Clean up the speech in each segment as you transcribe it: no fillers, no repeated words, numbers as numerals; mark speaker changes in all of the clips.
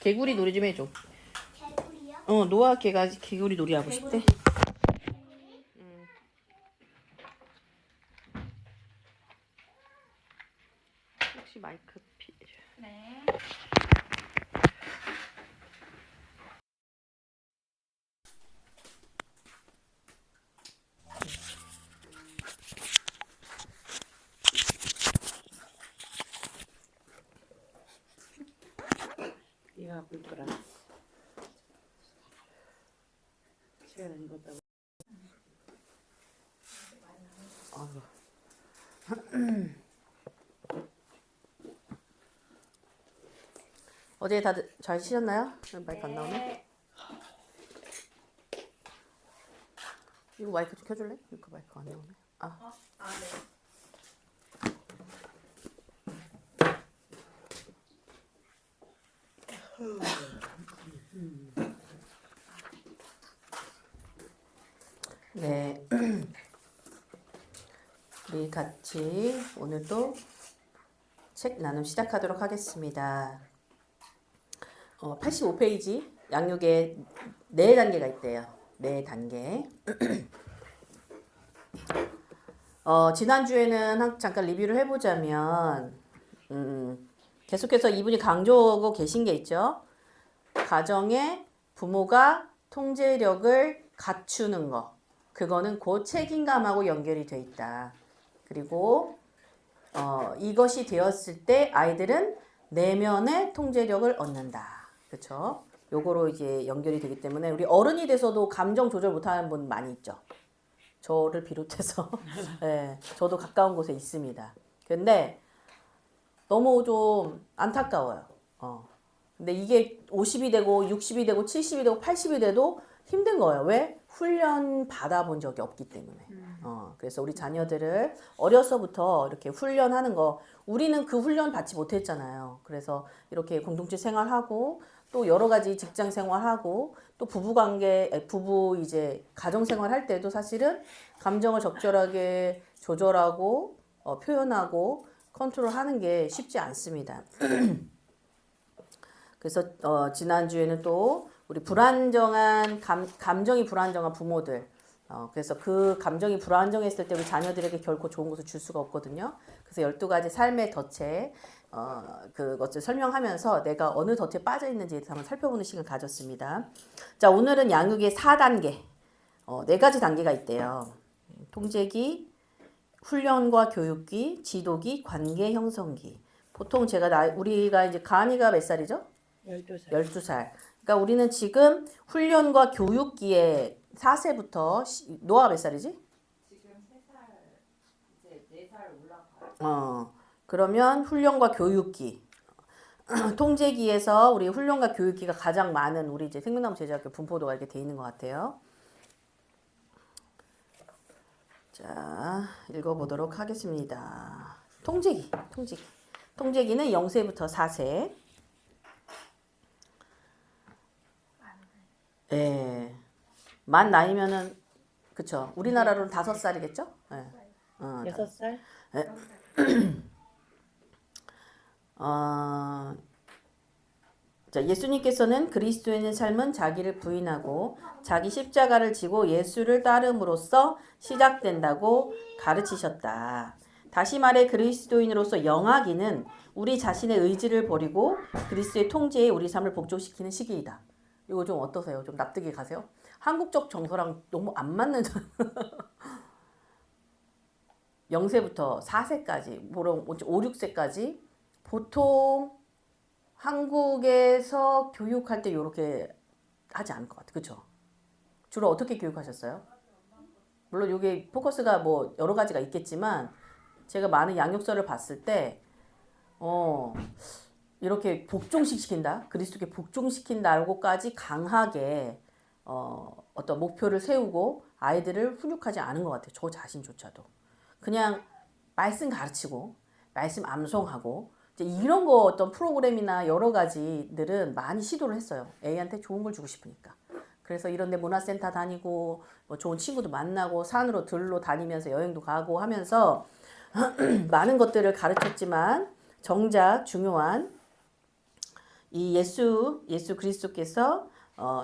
Speaker 1: 개구리 놀이 좀 해줘.
Speaker 2: 개구리요?
Speaker 1: 노아 걔가 개구리 놀이 하고 싶대. 혹시 마이크
Speaker 2: 네.
Speaker 1: 이거 볼 거라. 시간을 읽었다고. 아이고. 어제 다들 잘 쉬셨나요? 마이크 안 나오네. 이거 마이크 좀 켜줄래? 이거 마이크 안 나오네.
Speaker 2: 네.
Speaker 1: 네. 우리 같이 오늘도 책 나눔 시작하도록 하겠습니다. 85페이지 양육에 4단계가 있대요. 4단계. 지난주에는 잠깐 리뷰를 해보자면 계속해서 이분이 강조하고 계신 게 있죠. 가정에 부모가 통제력을 갖추는 거. 그거는 곧 책임감하고 연결이 돼 있다. 그리고 이것이 되었을 때 아이들은 내면의 통제력을 얻는다. 그렇죠? 요거로 이제 연결이 되기 때문에 우리 어른이 돼서도 감정 조절 못하는 분 많이 있죠. 저를 비롯해서 네, 저도 가까운 곳에 있습니다. 근데 너무 좀 안타까워요. 근데 이게 50이 되고 60이 되고 70이 되고 80이 돼도 힘든 거예요. 왜? 훈련 받아본 적이 없기 때문에. 그래서 우리 자녀들을 어려서부터 이렇게 훈련하는 거, 우리는 그 훈련 받지 못했잖아요. 그래서 이렇게 공동체 생활하고 또 여러 가지 직장 생활하고 또 부부 이제 가정 생활할 때도 사실은 감정을 적절하게 조절하고 표현하고 컨트롤하는 게 쉽지 않습니다. 그래서 지난주에는 또 우리 불안정한 감정이 불안정한 부모들 그래서 그 감정이 불안정했을 때 우리 자녀들에게 결코 좋은 것을 줄 수가 없거든요. 그래서 12가지 삶의 덫에 그것을 설명하면서 내가 어느 덫에 빠져 있는지에 대해서 한번 살펴보는 시간 가졌습니다. 자, 오늘은 양육의 4단계 4가지 단계가 있대요. 통제기, 훈련과 교육기, 지도기, 관계 형성기. 보통 우리가 이제 가은이가 몇 살이죠?
Speaker 3: 12살.
Speaker 1: 12살. 그러니까 우리는 지금 훈련과 교육기에 4세부터 노아가 몇 살이지?
Speaker 3: 지금 3살, 이제 4살 올라가요.
Speaker 1: 그러면 훈련과 교육기. 통제기에서 우리 훈련과 교육기가 가장 많은 우리 이제 생명나무 제자학교 분포도가 이렇게 돼 있는 것 같아요. 자, 읽어보도록 하겠습니다. 통제기는 0세부터 4세. 예. 만 나이면은, 그쵸. 우리나라로는 5살이겠죠? 예.
Speaker 3: 6살?
Speaker 1: 자, 예수님께서는 그리스도인의 삶은 자기를 부인하고 자기 십자가를 지고 예수를 따름으로써 시작된다고 가르치셨다. 다시 말해 그리스도인으로서 영하기는 우리 자신의 의지를 버리고 그리스도의 통제에 우리 삶을 복종시키는 시기이다. 이거 좀 어떠세요? 좀 납득이 가세요? 한국적 정서랑 너무 안 맞는 0세부터 4세까지, 5, 6세까지 보통 한국에서 교육할 때 이렇게 하지 않을 것 같아요. 그렇죠? 주로 어떻게 교육하셨어요? 물론 이게 포커스가 뭐 여러 가지가 있겠지만 제가 많은 양육서를 봤을 때 이렇게 복종시킨다, 그리스도께 복종시킨다고까지 강하게 어떤 목표를 세우고 아이들을 훈육하지 않은 것 같아요. 저 자신조차도. 그냥 말씀 가르치고 말씀 암송하고 이제 이런 거 어떤 프로그램이나 여러 가지들은 많이 시도를 했어요. 애한테 좋은 걸 주고 싶으니까. 그래서 이런 데 문화센터 다니고 뭐 좋은 친구도 만나고 산으로 들로 다니면서 여행도 가고 하면서 많은 것들을 가르쳤지만 정작 중요한 이 예수 그리스도께서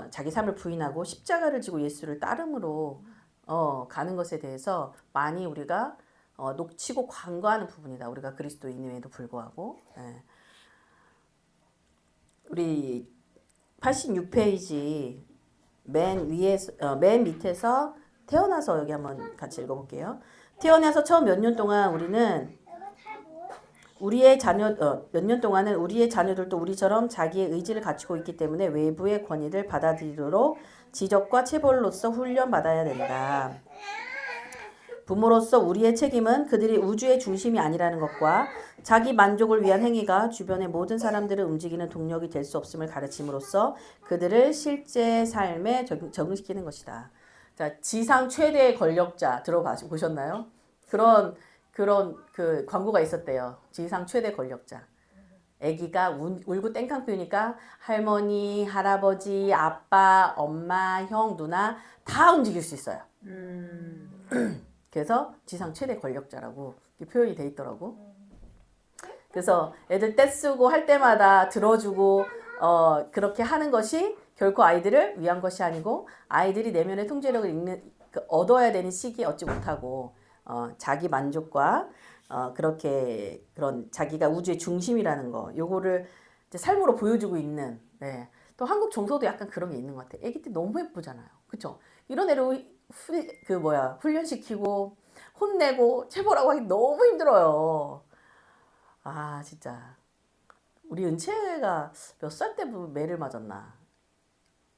Speaker 1: 자기 삶을 부인하고 십자가를 지고 예수를 따름으로 가는 것에 대해서 많이 우리가 놓치고 간과하는 부분이다. 우리가 그리스도인임에도 불구하고. 예. 우리 86페이지 맨 밑에서 태어나서 여기 한번 같이 읽어볼게요. 태어나서 처음 몇 년 동안 우리는 몇 년 동안은 우리의 자녀들도 우리처럼 자기의 의지를 갖추고 있기 때문에 외부의 권위를 받아들이도록 지적과 체벌로서 훈련받아야 된다. 부모로서 우리의 책임은 그들이 우주의 중심이 아니라는 것과 자기 만족을 위한 행위가 주변의 모든 사람들을 움직이는 동력이 될 수 없음을 가르침으로써 그들을 실제 삶에 적응시키는 것이다. 자, 지상 최대의 권력자 들어보셨나요? 그런 그 광고가 있었대요. 지상 최대 권력자. 아기가 울고 땡깡 피우니까 할머니, 할아버지, 아빠, 엄마, 형, 누나 다 움직일 수 있어요. 그래서 지상 최대 권력자라고 표현이 돼 있더라고. 그래서 애들 떼쓰고 할 때마다 들어주고 그렇게 하는 것이 결코 아이들을 위한 것이 아니고 아이들이 내면의 통제력을 얻어야 되는 시기에 얻지 못하고 자기 만족과 그런 자기가 우주의 중심이라는 거 요거를 이제 삶으로 보여주고 있는. 네. 또 한국 정서도 약간 그런 게 있는 것 같아. 애기 때 너무 예쁘잖아요. 그쵸? 이런 애를 훈련시키고 혼내고 체벌하고 하기 너무 힘들어요. 아 진짜 우리 은채가 몇 살 때 매를 맞았나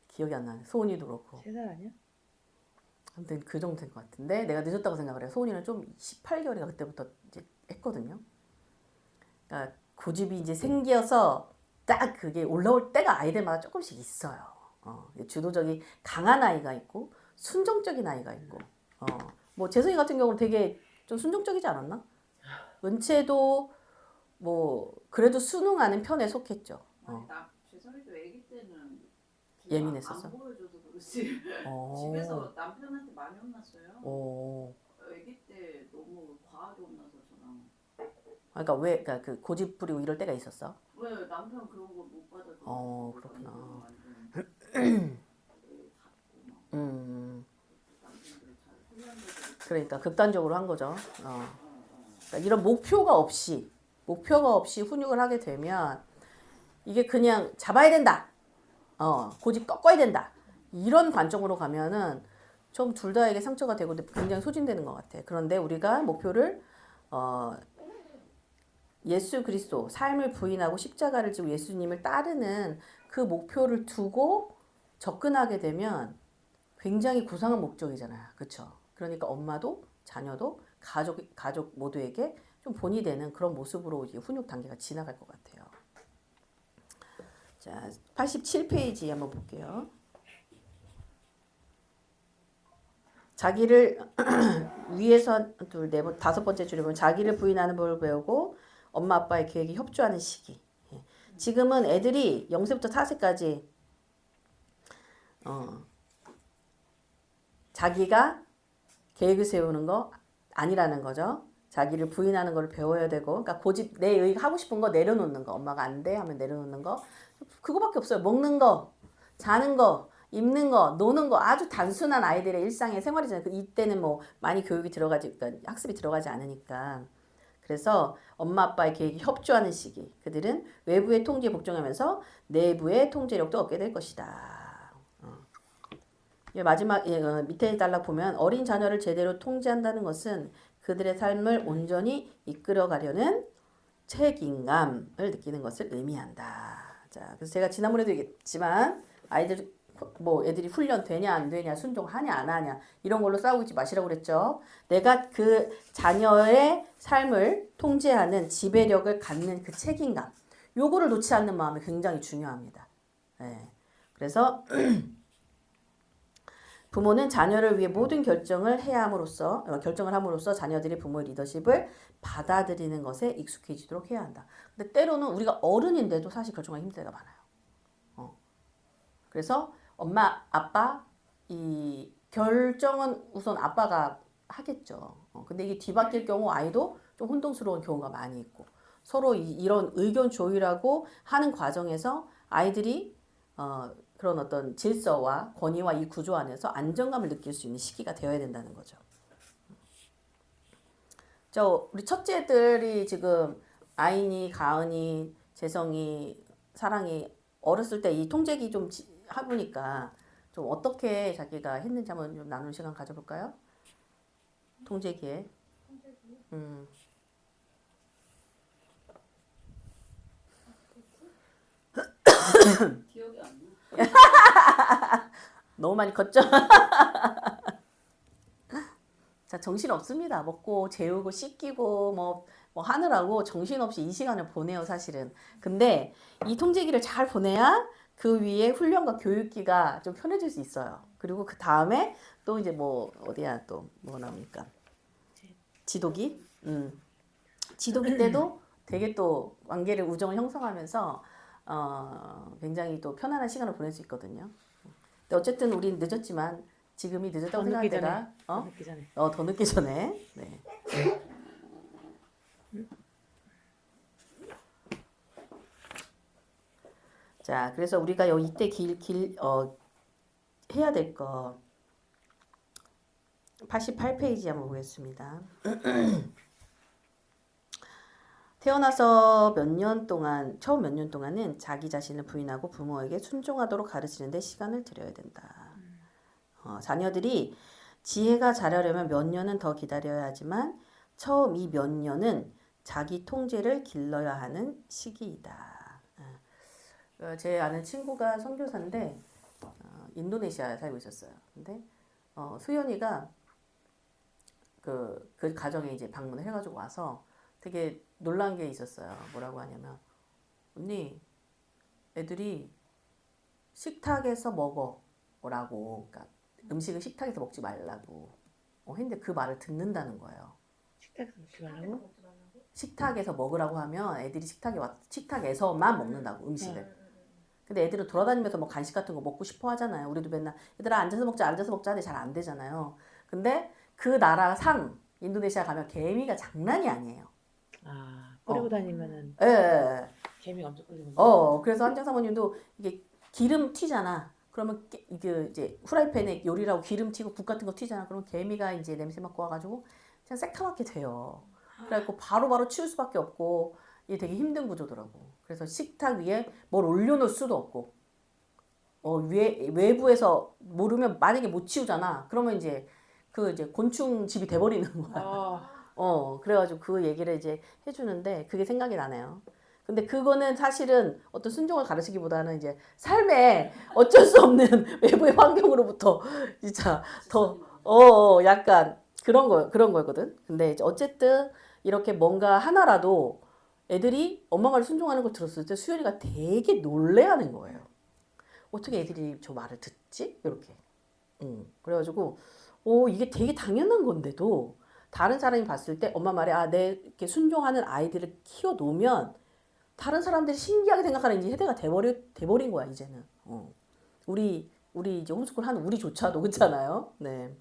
Speaker 1: 기억이 안 나네. 소은이도 그렇고.
Speaker 3: 3살 아니야?
Speaker 1: 아무튼 그 정도 된 것 같은데 내가 늦었다고 생각을 해요. 소은이는 좀 18개월인가 그때부터 이제 했거든요. 그러니까 고집이 이제 생겨서 딱 그게 올라올 때가 아이들마다 조금씩 있어요. 주도적이 강한 아이가 있고 순종적인 아이가 있고. 뭐 재성이 같은 경우는 되게 좀 순종적이지 않았나? 은채도 뭐 그래도 순응하는 편에 속했죠.
Speaker 3: 아니 나 재성이도 아기 때는
Speaker 1: 예민했었어?
Speaker 3: 안 보여줘서 그렇지. 집에서 남편한테 많이 혼났어요. 아기 때 너무 과하게 혼나서 저랑.
Speaker 1: 그러니까 왜 그러니까 그 고집 부리고 이럴 때가 있었어?
Speaker 3: 왜 남편 그런 거 못 받아줘?
Speaker 1: 그렇구나. 그러니까 극단적으로 한 거죠. 그러니까 이런 목표가 없이 훈육을 하게 되면 이게 그냥 잡아야 된다. 고집 꺾어야 된다. 이런 관점으로 가면은 좀 둘 다에게 상처가 되고 굉장히 소진되는 것 같아. 그런데 우리가 목표를 예수 그리스도 삶을 부인하고 십자가를 지고 예수님을 따르는 그 목표를 두고 접근하게 되면 굉장히 고상한 목적이잖아요. 그렇죠? 그러니까 엄마도 자녀도 가족 모두에게 좀 본이 되는 그런 모습으로 이제 훈육 단계가 지나갈 것 같아요. 자, 87페이지 한번 볼게요. 자기를 위에서 둘, 네 번, 다섯 번째 줄에 보면 자기를 부인하는 법을 배우고 엄마 아빠의 계획에 협조하는 시기. 지금은 애들이 0세부터 4세까지 자기가 계획을 세우는 거 아니라는 거죠. 자기를 부인하는 걸 배워야 되고, 그러니까 고집 하고 싶은 거 내려놓는 거. 엄마가 안 돼 하면 내려놓는 거. 그거밖에 없어요. 먹는 거, 자는 거, 입는 거, 노는 거. 아주 단순한 아이들의 일상의 생활이잖아요. 이때는 뭐 많이 교육이 그러니까 학습이 들어가지 않으니까. 그래서 엄마 아빠의 계획에 협조하는 시기. 그들은 외부의 통제에 복종하면서 내부의 통제력도 얻게 될 것이다. 마지막 밑에 단락 보면 어린 자녀를 제대로 통제한다는 것은 그들의 삶을 온전히 이끌어가려는 책임감을 느끼는 것을 의미한다. 자, 그래서 제가 지난번에도 얘기했지만 애들이 훈련 되냐 안 되냐 순종하냐 안 하냐 이런 걸로 싸우고 있지 마시라고 그랬죠. 내가 그 자녀의 삶을 통제하는 지배력을 갖는 그 책임감 요거를 놓지 않는 마음이 굉장히 중요합니다. 네. 그래서 부모는 자녀를 위해 모든 결정을 함으로써 자녀들이 부모의 리더십을 받아들이는 것에 익숙해지도록 해야 한다. 근데 때로는 우리가 어른인데도 사실 결정하기 힘들 때가 많아요. 그래서 엄마, 아빠 이 결정은 우선 아빠가 하겠죠. 근데 이게 뒤바뀔 경우 아이도 좀 혼동스러운 경우가 많이 있고 서로 이런 의견 조율하고 하는 과정에서 아이들이 그런 어떤 질서와 권위와 이 구조 안에서 안정감을 느낄 수 있는 시기가 되어야 된다는 거죠. 우리 첫째들이 지금 아인이, 가은이, 재성이, 사랑이 어렸을 때 이 통제기 좀 해보니까 좀 어떻게 자기가 했는지 한번 좀 나누는 시간 가져볼까요? 통제기에.
Speaker 3: 기억이 안 나.
Speaker 1: 너무 많이 컸죠? 자, 정신 없습니다. 먹고 재우고 씻기고 뭐 하느라고 정신없이 이 시간을 보내요, 사실은. 근데 이 통제기를 잘 보내야 그 위에 훈련과 교육기가 좀 편해질 수 있어요. 그리고 그 다음에 또 이제 어디야 또 뭐 나옵니까? 지도기? 지도기 때도 되게 또 관계를 우정을 형성하면서 굉장히 또 편안한 시간을 보낼 수 있거든요. 근데 어쨌든 우린 늦었지만 지금이 늦었다고 생각할 때가
Speaker 4: 더 늦기 전에.
Speaker 1: 더 늦기 전에. 네. 자, 그래서 우리가 이때 해야 될 거 88페이지 한번 보겠습니다. 태어나서 처음 몇 년 동안은 자기 자신을 부인하고 부모에게 순종하도록 가르치는 데 시간을 들여야 된다. 자녀들이 지혜가 자라려면 몇 년은 더 기다려야 하지만 처음 이 몇 년은 자기 통제를 길러야 하는 시기이다. 제 아는 친구가 선교사인데 인도네시아에 살고 있었어요. 근데 수연이가 그 가정에 이제 방문을 해가지고 와서 되게 놀란 게 있었어요. 뭐라고 하냐면 언니 애들이 식탁에서 먹어라고, 그러니까 음식을 식탁에서 먹지 말라고 했는데 그 말을 듣는다는 거예요.
Speaker 4: 식탁에서 먹지 말라고?
Speaker 1: 식탁에서 먹으라고 하면 애들이 식탁에서만 먹는다고 음식을. 근데 애들은 돌아다니면서 뭐 간식 같은 거 먹고 싶어 하잖아요. 우리도 맨날 얘들아 앉아서 먹자 하는데 잘 안 되잖아요. 근데 그 나라 인도네시아 가면 개미가 장난이 아니에요.
Speaker 4: 뿌리고 다니면은
Speaker 1: 예.
Speaker 4: 개미가 엄청 끌리고.
Speaker 1: 그래서 한정 사모님도 이게 기름 튀잖아. 그러면 이게 이제 후라이팬에 요리라고 기름 튀고 국 같은 거 튀잖아. 그러면 개미가 이제 냄새 맡고 와가지고 그냥 새카맣게 돼요. 그래갖고 바로바로 치울 수밖에 없고 이게 되게 힘든 구조더라고. 그래서 식탁 위에 뭘 올려놓을 수도 없고 외부에서 모르면 만약에 못 치우잖아. 그러면 이제 이제 곤충 집이 돼버리는 거야. 그래가지고 그 얘기를 이제 해주는데 그게 생각이 나네요. 근데 그거는 사실은 어떤 순종을 가르치기보다는 이제 삶에 어쩔 수 없는 외부의 환경으로부터 진짜 약간 그런 거였거든. 근데 이제 어쨌든 이렇게 뭔가 하나라도 애들이 엄마 말을 순종하는 걸 들었을 때 수연이가 되게 놀래하는 거예요. 어떻게 애들이 저 말을 듣지? 이렇게. 그래가지고 이게 되게 당연한 건데도 다른 사람이 봤을 때 엄마 말에 내 이렇게 순종하는 아이들을 키워놓으면 다른 사람들이 신기하게 생각하는 이제 세대가 돼버린 거야 이제는. 우리 이제 홈스쿨 하는 우리조차도 그렇잖아요. 네.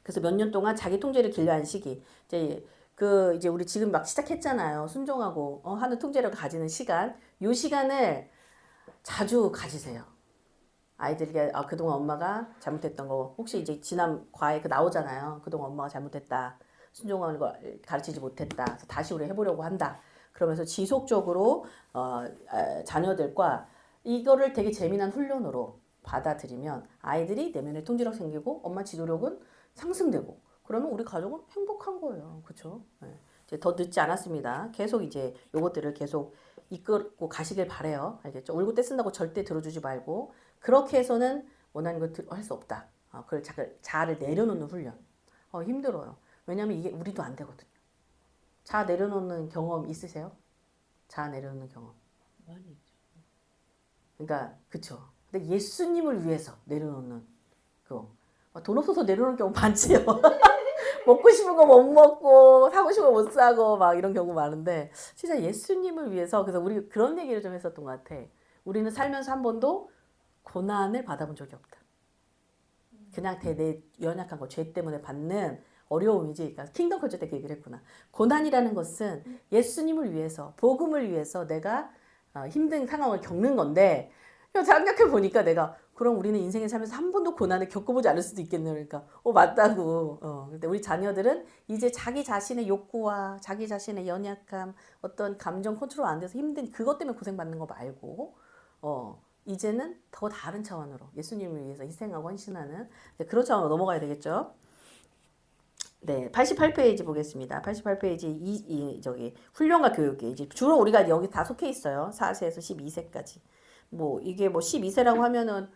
Speaker 1: 그래서 몇 년 동안 자기 통제를 길러야 하는 시기. 이제 우리 지금 막 시작했잖아요. 순종하고 하는 통제력을 가지는 시간. 요 시간을 자주 가지세요. 아이들에게 그동안 엄마가 잘못했던 거 혹시 이제 지난 과에 나오잖아요. 그동안 엄마가 잘못했다. 순종하는 걸 가르치지 못했다. 그래서 다시 우리 해보려고 한다. 그러면서 지속적으로 자녀들과 이거를 되게 재미난 훈련으로 받아들이면 아이들이 내면에 통제력 생기고 엄마 지도력은 상승되고 그러면 우리 가족은 행복한 거예요. 그렇죠? 네. 이제 더 늦지 않았습니다. 계속 이제 요것들을 계속 이끌고 가시길 바래요. 알겠죠? 울고 떼쓴다고 절대 들어주지 말고 그렇게 해서는 원하는 걸 할 수 없다. 그걸 자아를 내려놓는 훈련. 힘들어요. 왜냐면 이게 우리도 안 되거든요. 자아 내려놓는 경험 있으세요? 자아 내려놓는 경험.
Speaker 4: 많이 있죠.
Speaker 1: 그러니까 그쵸. 근데 예수님을 위해서 내려놓는 그거. 돈 없어서 내려놓는 경우 많지요. 먹고 싶은 거 못 먹고 사고 싶은 거 못 사고 막 이런 경우 많은데 진짜 예수님을 위해서 그래서 우리 그런 얘기를 좀 했었던 것 같아. 우리는 살면서 한 번도 고난을 받아본 적이 없다. 그냥 내 연약한 거, 죄 때문에 받는 어려움이지. 그러니까 킹덤 컬처 때 그 얘기를 했구나. 고난이라는 것은 예수님을 위해서, 복음을 위해서 내가 힘든 상황을 겪는 건데 생각해 보니까 내가 그럼 우리는 인생에 살면서 한 번도 고난을 겪어보지 않을 수도 있겠네. 그러니까 맞다고. 근데 우리 자녀들은 이제 자기 자신의 욕구와 자기 자신의 연약함, 어떤 감정 컨트롤 안 돼서 힘든 그것 때문에 고생받는 거 말고 이제는 더 다른 차원으로 예수님을 위해서 희생하고 헌신하는 그런 차원으로 넘어가야 되겠죠. 네, 88페이지 보겠습니다. 88페이지 저기 훈련과 교육이 이제 주로 우리가 여기 다 속해 있어요. 4세에서 12세까지. 뭐 이게 뭐 12세라고 하면은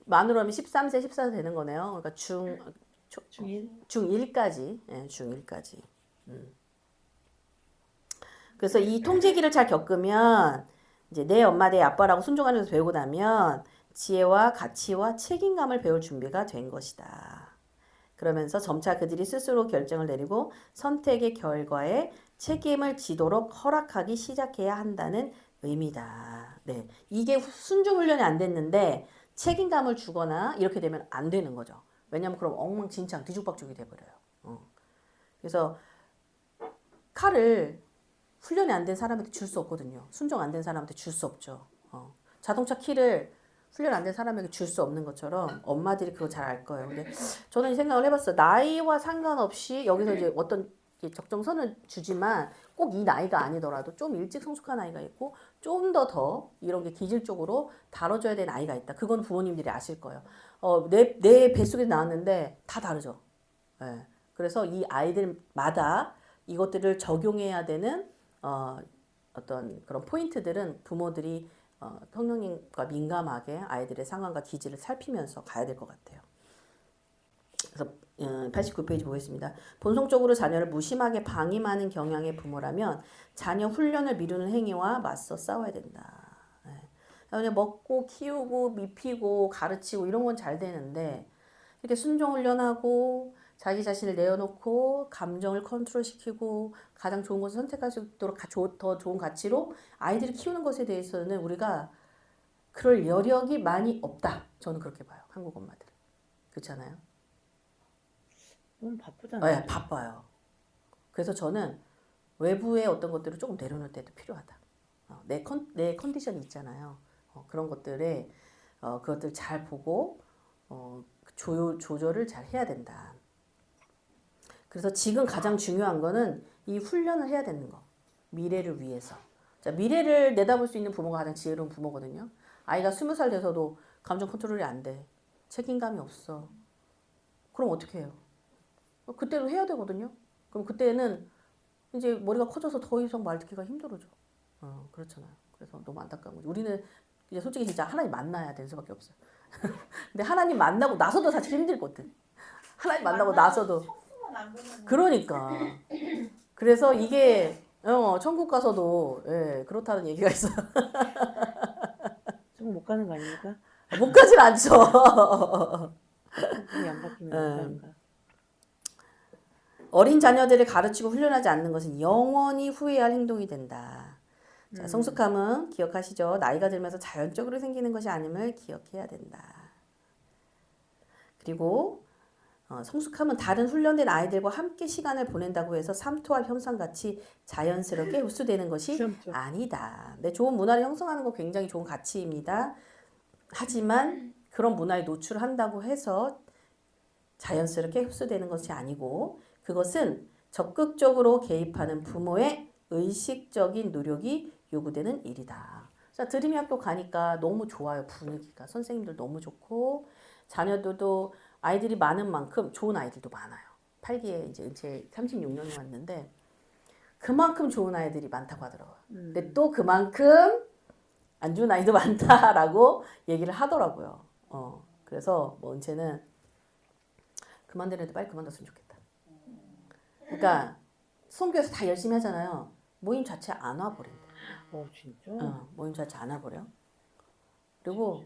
Speaker 1: 만으로 하면 13세, 14세 되는 거네요. 그러니까 중1까지. 예, 중1까지. 그래서 이 통제기를 잘 겪으면 이제 내 엄마, 내 아빠라고 순종하면서 배우고 나면 지혜와 가치와 책임감을 배울 준비가 된 것이다. 그러면서 점차 그들이 스스로 결정을 내리고 선택의 결과에 책임을 지도록 허락하기 시작해야 한다는 의미다. 네, 이게 순종 훈련이 안 됐는데 책임감을 주거나 이렇게 되면 안 되는 거죠. 왜냐하면 그럼 엉망진창 뒤죽박죽이 돼버려요. 그래서 칼을 훈련이 안 된 사람한테 줄 수 없거든요. 순종 안 된 사람한테 줄 수 없죠. 자동차 키를 훈련 안 된 사람에게 줄 수 없는 것처럼 엄마들이 그거 잘 알 거예요. 근데 저는 이 생각을 해봤어요. 나이와 상관없이 여기서 이제 어떤 적정선을 주지만 꼭 이 나이가 아니더라도 좀 일찍 성숙한 아이가 있고 좀 더 이런 게 기질적으로 다뤄줘야 되는 아이가 있다. 그건 부모님들이 아실 거예요. 내 뱃속에 나왔는데 다 다르죠. 네. 그래서 이 아이들마다 이것들을 적용해야 되는 어떤 그런 포인트들은 부모들이 성령님과 민감하게 아이들의 상황과 기질을 살피면서 가야 될 것 같아요. 그래서 89페이지 보겠습니다. 본성적으로 자녀를 무심하게 방임하는 경향의 부모라면 자녀 훈련을 미루는 행위와 맞서 싸워야 된다. 그냥 먹고 키우고 미피고 가르치고 이런 건 잘 되는데 이렇게 순종 훈련하고 자기 자신을 내어놓고 감정을 컨트롤시키고 가장 좋은 것을 선택할 수 있도록 더 좋은 가치로 아이들을 키우는 것에 대해서는 우리가 그럴 여력이 많이 없다. 저는 그렇게 봐요. 한국 엄마들. 그렇지 않아요?
Speaker 4: 너무 바쁘잖아요.
Speaker 1: 네, 바빠요. 그래서 저는 외부의 어떤 것들을 조금 내려놓을 때도 필요하다. 내 컨디션이 있잖아요. 그런 것들에 그것들 잘 보고 조절을 잘 해야 된다. 그래서 지금 가장 중요한 거는 이 훈련을 해야 되는 거. 미래를 위해서. 자, 미래를 내다볼 수 있는 부모가 가장 지혜로운 부모거든요. 아이가 20살 돼서도 감정 컨트롤이 안 돼. 책임감이 없어. 그럼 어떻게 해요? 그때도 해야 되거든요. 그럼 그때는 이제 머리가 커져서 더 이상 말 듣기가 힘들어져. 그렇잖아요. 그래서 너무 안타까운 거죠. 우리는 이제 솔직히 진짜 하나님 만나야 될 수밖에 없어요. 근데 하나님 만나고 나서도 사실 힘들거든. 하나님 만나고 나서도. 그러니까. 그래서 이게 천국 가서도 그렇다는 얘기가 있어요.
Speaker 4: 좀 못 가는 거 아닙니까?
Speaker 1: 못 가진 않죠.
Speaker 4: 성품이 안 바뀌면 못 가는가.
Speaker 1: 어린 자녀들을 가르치고 훈련하지 않는 것은 영원히 후회할 행동이 된다. 자, 성숙함은 기억하시죠? 나이가 들면서 자연적으로 생기는 것이 아님을 기억해야 된다. 그리고 성숙함은 다른 훈련된 아이들과 함께 시간을 보낸다고 해서 삼투압 현상같이 자연스럽게 흡수되는 것이 아니다. 네, 좋은 문화를 형성하는 거 굉장히 좋은 가치입니다. 하지만 그런 문화에 노출한다고 해서 자연스럽게 흡수되는 것이 아니고 그것은 적극적으로 개입하는 부모의 의식적인 노력이 요구되는 일이다. 자, 드림이 학교 가니까 너무 좋아요. 분위기가. 선생님들 너무 좋고 자녀들도 아이들이 많은 만큼 좋은 아이들도 많아요. 8기에 이제 은퇴 36년이 왔는데 그만큼 좋은 아이들이 많다고 하더라고요. 근데 또 그만큼 안 좋은 아이도 많다라고 얘기를 하더라고요. 그래서 뭐 은채는 그만두는데 빨리 그만뒀으면 좋겠다. 그러니까 성교에서 다 열심히 하잖아요. 모임 자체 안 와버린다.
Speaker 4: 진짜?
Speaker 1: 모임 자체 안 와버려. 그리고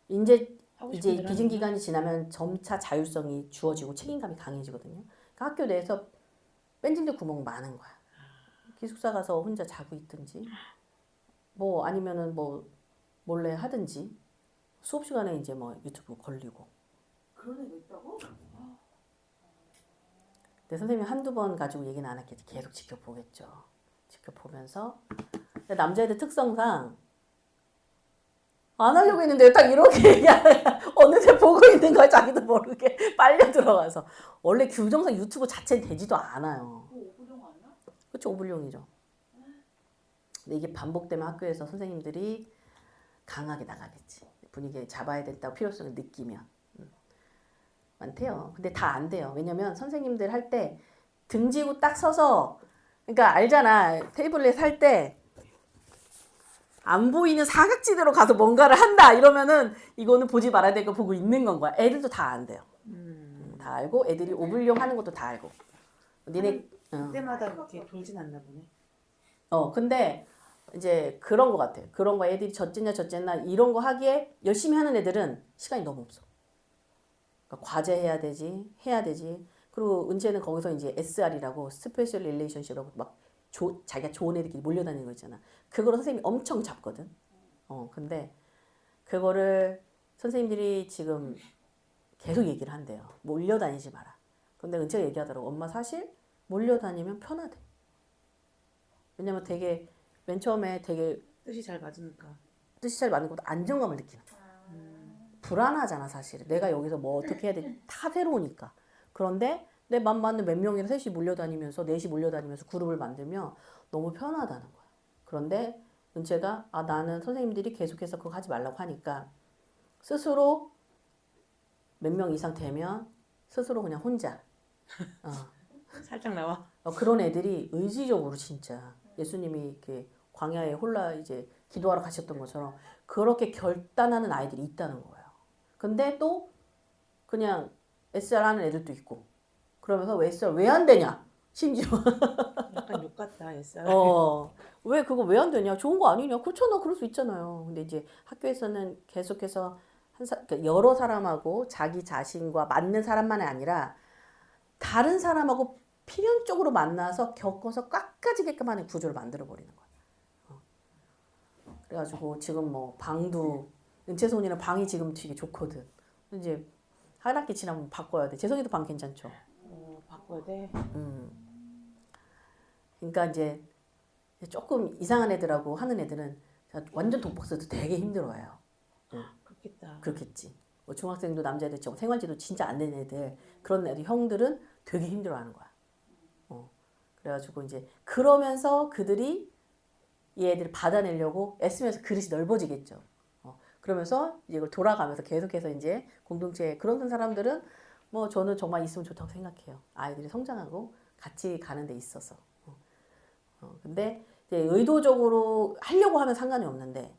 Speaker 1: 이제
Speaker 4: 일을
Speaker 1: 비증 기간이 지나면 점차 자율성이 주어지고 책임감이 강해지거든요. 그러니까 학교 내에서 뺀질들 구멍 많은 거야. 기숙사 가서 혼자 자고 있든지, 뭐 아니면은 뭐 몰래 하든지, 수업 시간에 이제 뭐 유튜브 걸리고.
Speaker 3: 그런 애가 있다고?
Speaker 1: 근데 선생님이 한두 번 가지고 얘기는 안 했겠지. 계속 지켜보겠죠. 지켜보면서 남자애들 특성상 안 하려고 했는데 딱 이렇게 얘기하면 어느새 보고 있는 거야 자기도 모르게 빨려 들어가서. 원래 규정상 유튜브 자체는 되지도 않아요.
Speaker 3: 그거 오브령 아니야?
Speaker 1: 그렇죠. 오불용이죠. 근데 이게 반복되면 학교에서 선생님들이 강하게 나가겠지. 분위기 잡아야 된다고 필요성을 느끼면. 많대요. 근데 다 안 돼요. 왜냐면 선생님들 할 때 등지고 딱 서서 그러니까 알잖아. 테이블에 살 때 안 보이는 사각지대로 가서 뭔가를 한다 이러면은 이거는 보지 말아야 될 거 보고 있는 건 거야. 애들도 다 안 돼요. 다 알고 애들이 오불용 하는 것도 다 알고. 니네
Speaker 4: 그때마다 그렇게 돌진 않나 보네.
Speaker 1: 근데 이제 그런 거 같아. 그런 거 애들이 젖쨌나 이런 거 하기에 열심히 하는 애들은 시간이 너무 없어. 그러니까 과제 해야 되지. 그리고 은채는 거기서 이제 SR이라고 스페셜 릴레이션십이라고 막 자기가 좋은 애들끼리 몰려다니는 거 있잖아. 그거를 선생님이 엄청 잡거든. 근데 그거를 선생님들이 지금 계속 얘기를 한대요. 몰려다니지 마라. 근데 은채가 얘기하더라고. 엄마 사실 몰려다니면 편하대. 왜냐면 되게 맨 처음에 되게
Speaker 4: 뜻이 잘 맞으니까.
Speaker 1: 뜻이 잘 맞는 것도 안정감을 느끼는 거야. 불안하잖아 사실. 내가 여기서 뭐 어떻게 해야 돼. 다 새로우니까. 그런데 내 맘 맞는 몇 명이랑 셋이 몰려다니면서 넷이 몰려다니면서 그룹을 만들면 너무 편하다는 거야. 그런데 은채가 나는 선생님들이 계속해서 그거 하지 말라고 하니까 스스로 몇 명 이상 되면 스스로 그냥 혼자
Speaker 4: 살짝 나와.
Speaker 1: 그런 애들이 의지적으로 진짜 예수님이 이렇게 광야에 홀라 이제 기도하러 가셨던 것처럼 그렇게 결단하는 아이들이 있다는 거예요. 근데 또 그냥 SR 하는 애들도 있고 그러면서 왜 SR 왜 안 되냐? 심지어
Speaker 4: 약간 욕 같다 SR.
Speaker 1: 왜 그거 왜 안 되냐? 좋은 거 아니냐? 그렇잖아. 그럴 수 있잖아요. 근데 이제 학교에서는 계속해서 그러니까 여러 사람하고 자기 자신과 맞는 사람만이 아니라 다른 사람하고 필연적으로 만나서 겪어서 깎아지게끔 하는 구조를 만들어 버리는 거야. 그래가지고 지금 뭐 방도 은채손이는 방이 지금 되게 좋거든. 이제 한 학기 지나면 바꿔야 돼. 재성이도 방 괜찮죠?
Speaker 4: 바꿔야 돼.
Speaker 1: 그러니까 이제 조금 이상한 애들하고 하는 애들은 완전 독박스도 되게 힘들어해요.
Speaker 4: 그렇겠다.
Speaker 1: 그렇겠지. 뭐 중학생도 남자애들 있고 생활지도 진짜 안 되는 애들 그런 애들 형들은 되게 힘들어하는 거야. 그래가지고 이제 그러면서 그들이 이 애들을 받아내려고 애쓰면서 그릇이 넓어지겠죠. 그러면서 이제 이걸 돌아가면서 계속해서 이제 공동체 그런 사람들은 뭐 저는 정말 있으면 좋다고 생각해요. 아이들이 성장하고 같이 가는 데 있어서. 근데 이제 의도적으로 하려고 하면 상관이 없는데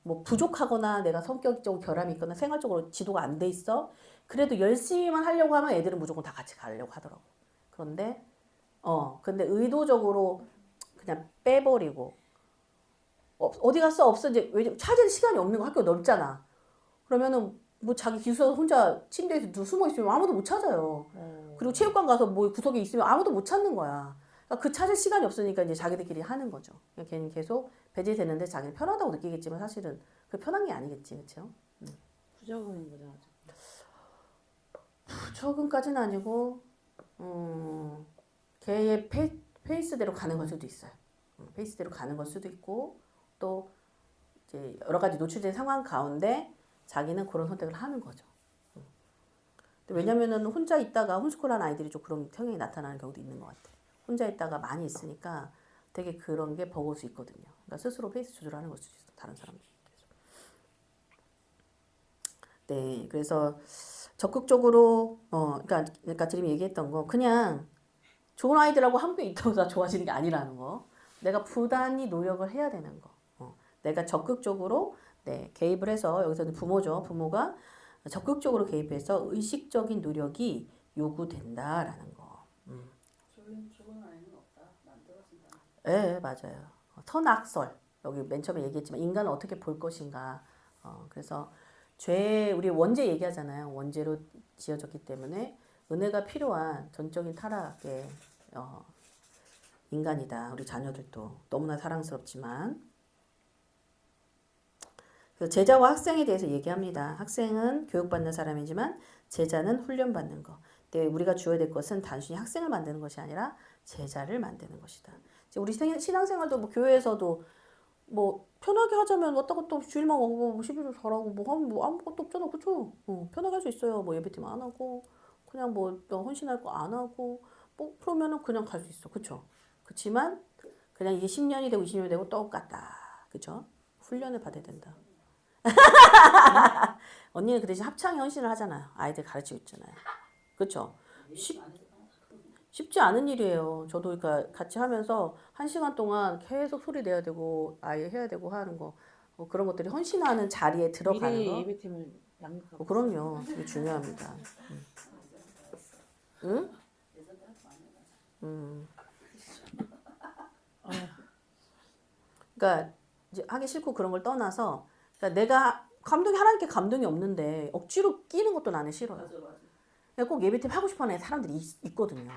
Speaker 1: 뭐 부족하거나 내가 성격적으로 결함이 있거나 생활적으로 지도가 안 돼 있어. 그래도 열심히만 하려고 하면 애들은 무조건 다 같이 가려고 하더라고. 그런데 근데 의도적으로 그냥 빼버리고 어디 갔어? 없어. 이제 왜 찾을 시간이 없는 거 학교가 넓잖아. 그러면은 뭐 자기 기숙사 혼자 침대에서 숨어 있으면 아무도 못 찾아요. 그리고 체육관 가서 뭐 구석에 있으면 아무도 못 찾는 거야. 그러니까 그 찾을 시간이 없으니까 이제 자기들끼리 하는 거죠. 그러니까 걔는 계속 배제되는데 자기는 편하다고 느끼겠지만 사실은 그 편한 게 아니겠지, 그렇죠?
Speaker 4: 부적응인 거잖아.
Speaker 1: 부적응까지는 아니고 걔의 페이스대로 가는 걸 수도 있어요. 페이스대로 가는 걸 수도 있고 또 이제 여러 가지 노출된 상황 가운데 자기는 그런 선택을 하는 거죠. 왜냐면은 혼자 있다가 홈스쿨하는 아이들이 좀 그런 성향이 나타나는 경우도 있는 것 같아. 혼자 있다가 많이 있으니까 되게 그런 게 버거울 수 있거든요. 그러니까 스스로 페이스 조절하는 걸 수도 있어. 다른 사람들. 네, 그래서 적극적으로 그러니까 드림이 얘기했던 거 그냥 좋은 아이들하고 함께 있다고 다 좋아지는 게 아니라는 거. 내가 부단히 노력을 해야 되는 거. 내가 적극적으로 개입을 해서 여기서는 부모죠. 부모가 적극적으로 개입해서 의식적인 노력이 요구된다라는 거.
Speaker 3: 좋은 아이는 없다. 만들어진다.
Speaker 1: 네, 맞아요. 선악설. 여기 맨 처음에 얘기했지만 인간을 어떻게 볼 것인가. 그래서 우리 원죄 얘기하잖아요. 원죄로 지어졌기 때문에 은혜가 필요한 전적인 타락의 인간이다. 우리 자녀들도 너무나 사랑스럽지만 그래서 제자와 학생에 대해서 얘기합니다. 학생은 교육받는 사람이지만 제자는 훈련받는 거. 근데 우리가 주어야 될 것은 단순히 학생을 만드는 것이 아니라 제자를 만드는 것이다. 이제 우리 신앙생활도 뭐 교회에서도 뭐 편하게 하자면 왔다 갔다 없이 주일만 오고 11일 잘하고 뭐 하면 뭐 아무것도 없잖아. 그쵸? 편하게 할 수 있어요. 뭐 예배팀 안 하고 그냥 뭐 헌신할 거 안 하고 뭐 그러면은 그냥 갈 수 있어. 그쵸? 그치만 그냥 이게 10년이 되고 20년이 되고 똑같다. 그죠? 훈련을 받아야 된다. 언니는 그 대신 합창에 헌신을 하잖아요. 아이들 가르치고 있잖아요. 그쵸? 쉽지 않은 일이에요. 저도 그러니까 같이 하면서 1시간 동안 계속 소리 내야 되고 아이 해야 되고 하는 거 그런 것들이 헌신하는 자리에 들어가는
Speaker 4: 미리
Speaker 1: 거.
Speaker 4: 예배팀을 양육하고.
Speaker 1: 그럼요. 이게 중요합니다. 응? 그러니까 이제 하기 싫고 그런 걸 떠나서 그러니까 내가 감동이 하나님께 감동이 없는데 억지로 끼는 것도 나는 싫어요.
Speaker 3: 맞아 맞아.
Speaker 1: 그러니까 꼭 예배팀 하고 싶어하는 사람들이 있거든요.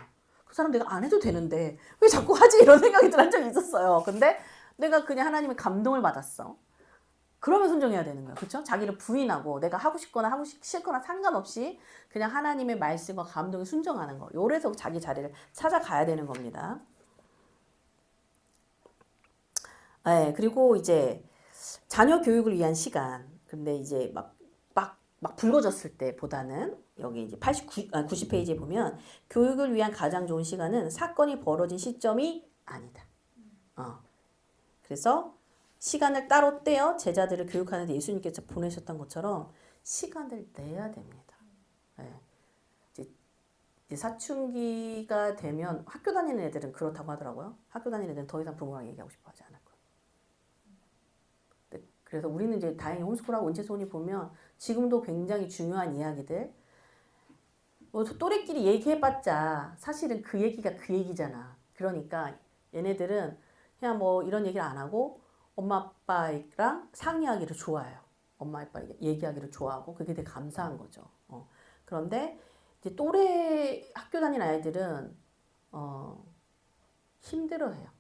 Speaker 1: 그 사람 내가 안 해도 되는데 왜 자꾸 하지 이런 생각이 들 한 적이 있었어요. 근데 내가 그냥 하나님의 감동을 받았어. 그러면 순종해야 되는 거야. 그렇죠? 자기를 부인하고 내가 하고 싶거나 하고 싫거나 상관없이 그냥 하나님의 말씀과 감동에 순종하는 거. 요래서 자기 자리를 찾아가야 되는 겁니다. 네, 그리고 이제 자녀 교육을 위한 시간. 근데 이제 막 붉어졌을 때보다는 여기 이제 90페이지에 보면 교육을 위한 가장 좋은 시간은 사건이 벌어진 시점이 아니다. 그래서 시간을 따로 떼어 제자들을 교육하는 데 예수님께서 보내셨던 것처럼 시간을 내야 됩니다. 네. 이제 사춘기가 되면 학교 다니는 애들은 그렇다고 하더라고요. 학교 다니는 애들은 더 이상 부모랑 얘기하고 싶어 하지 않을 거예요. 그래서 우리는 이제 다행히 홈스쿨하고 은채소니 보면 지금도 굉장히 중요한 이야기들 또래끼리 얘기해봤자 사실은 그 얘기가 그 얘기잖아. 그러니까 얘네들은 그냥 뭐 이런 얘기를 안 하고 엄마 아빠랑 상의하기를 좋아해요. 엄마 아빠 얘기하기를 좋아하고 그게 되게 감사한 거죠. 그런데 이제 또래 학교 다니는 아이들은 힘들어해요.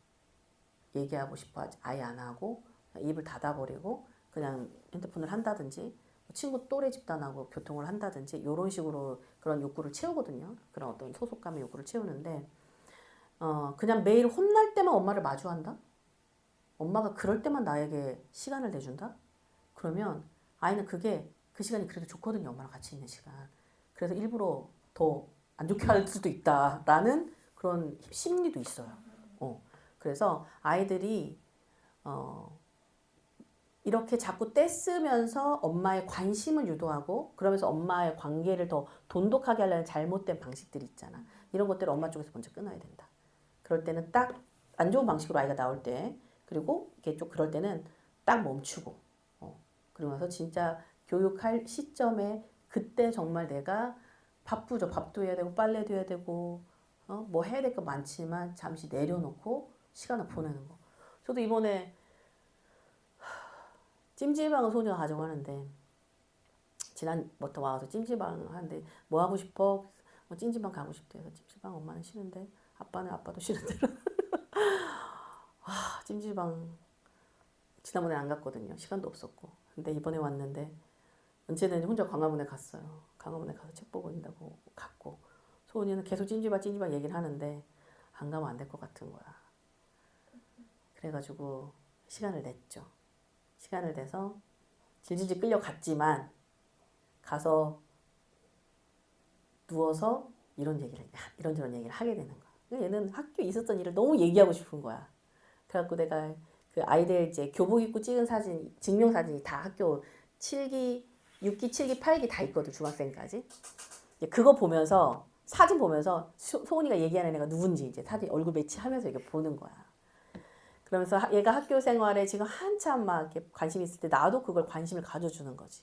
Speaker 1: 얘기하고 싶어 하지 아예 안 하고 입을 닫아버리고 그냥 핸드폰을 한다든지 친구 또래 집단하고 교통을 한다든지 이런 식으로 그런 욕구를 채우거든요. 그런 어떤 소속감의 욕구를 채우는데 그냥 매일 혼날 때만 엄마를 마주한다? 엄마가 그럴 때만 나에게 시간을 내준다? 그러면 아이는 그 시간이 그래도 좋거든요. 엄마랑 같이 있는 시간. 그래서 일부러 더 안 좋게 할 수도 있다라는 그런 심리도 있어요. 그래서 아이들이 이렇게 자꾸 떼쓰면서 엄마의 관심을 유도하고 그러면서 엄마의 관계를 더 돈독하게 하려는 잘못된 방식들이 있잖아. 이런 것들을 엄마 쪽에서 먼저 끊어야 된다. 그럴 때는 딱 안 좋은 방식으로 아이가 나올 때 그리고 이게 좀 그럴 때는 딱 멈추고 그러면서 진짜 교육할 시점에 그때 정말 내가 바쁘죠. 밥도 해야 되고 빨래도 해야 되고 뭐 해야 될 거 많지만 잠시 내려놓고 시간을 보내는 거. 저도 이번에 찜질방을 소녀가 가져가는데 지난부터 와서 찜질방 하는데 뭐 하고 싶어? 뭐 찜질방 가고 싶대. 그래서 찜질방 엄마는 싫은데 아빠도 싫은데 찜질방 지난번에 안 갔거든요. 시간도 없었고. 근데 이번에 왔는데 은채는 혼자 광화문에 갔어요. 광화문에 가서 책 보고 있다고 갔고 소은이는 계속 찜질방 얘기를 하는데 안 가면 안 될 것 같은 거야. 그래가지고 시간을 냈죠. 시간을 내서 질질질 끌려갔지만 가서 누워서 이런저런 얘기를 하게 되는 거야. 얘는 학교에 있었던 일을 너무 얘기하고 싶은 거야. 그래갖고 내가 그 아이들 이제 교복 입고 찍은 사진, 증명사진이 다 학교 7기, 6기, 7기, 8기 다 있거든, 중학생까지. 그거 보면서, 사진 보면서 소은이가 얘기하는 애가 누군지 이제 사진 얼굴 매치하면서 이렇게 보는 거야. 그러면서 얘가 학교 생활에 지금 한참 막 이렇게 관심 있을 때 나도 그걸 관심을 가져주는 거지.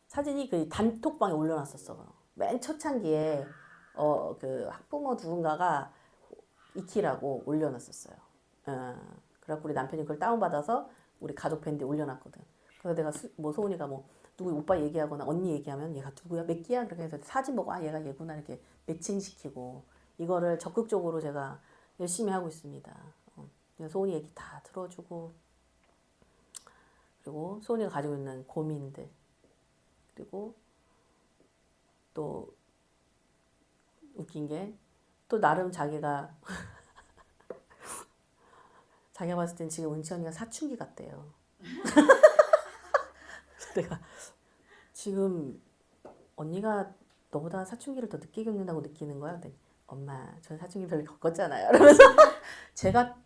Speaker 1: 사진이 그 단톡방에 올려놨었어. 맨 초창기에 그 학부모 누군가가 익히라고 올려놨었어요. 그래갖고 우리 남편이 그걸 다운받아서 우리 가족 밴드에 올려놨거든. 그래서 내가 소은이가 뭐 누구 오빠 얘기하거나 언니 얘기하면 얘가 누구야? 몇 기야? 그렇게 해서 사진 보고 얘가 얘구나 이렇게 매칭시키고 이거를 적극적으로 제가 열심히 하고 있습니다. 소은이 얘기 다 들어주고 그리고 소은이가 가지고 있는 고민들 그리고 또 웃긴 게 또 나름 자기가 자기가 봤을 땐 지금 은채 언니가 사춘기 같대요. 내가 지금 언니가 너보다 사춘기를 더 늦게 겪는다고 느끼는 거야. 근데 엄마, 전 사춘기 별로 겪었잖아요. 이러면서 제가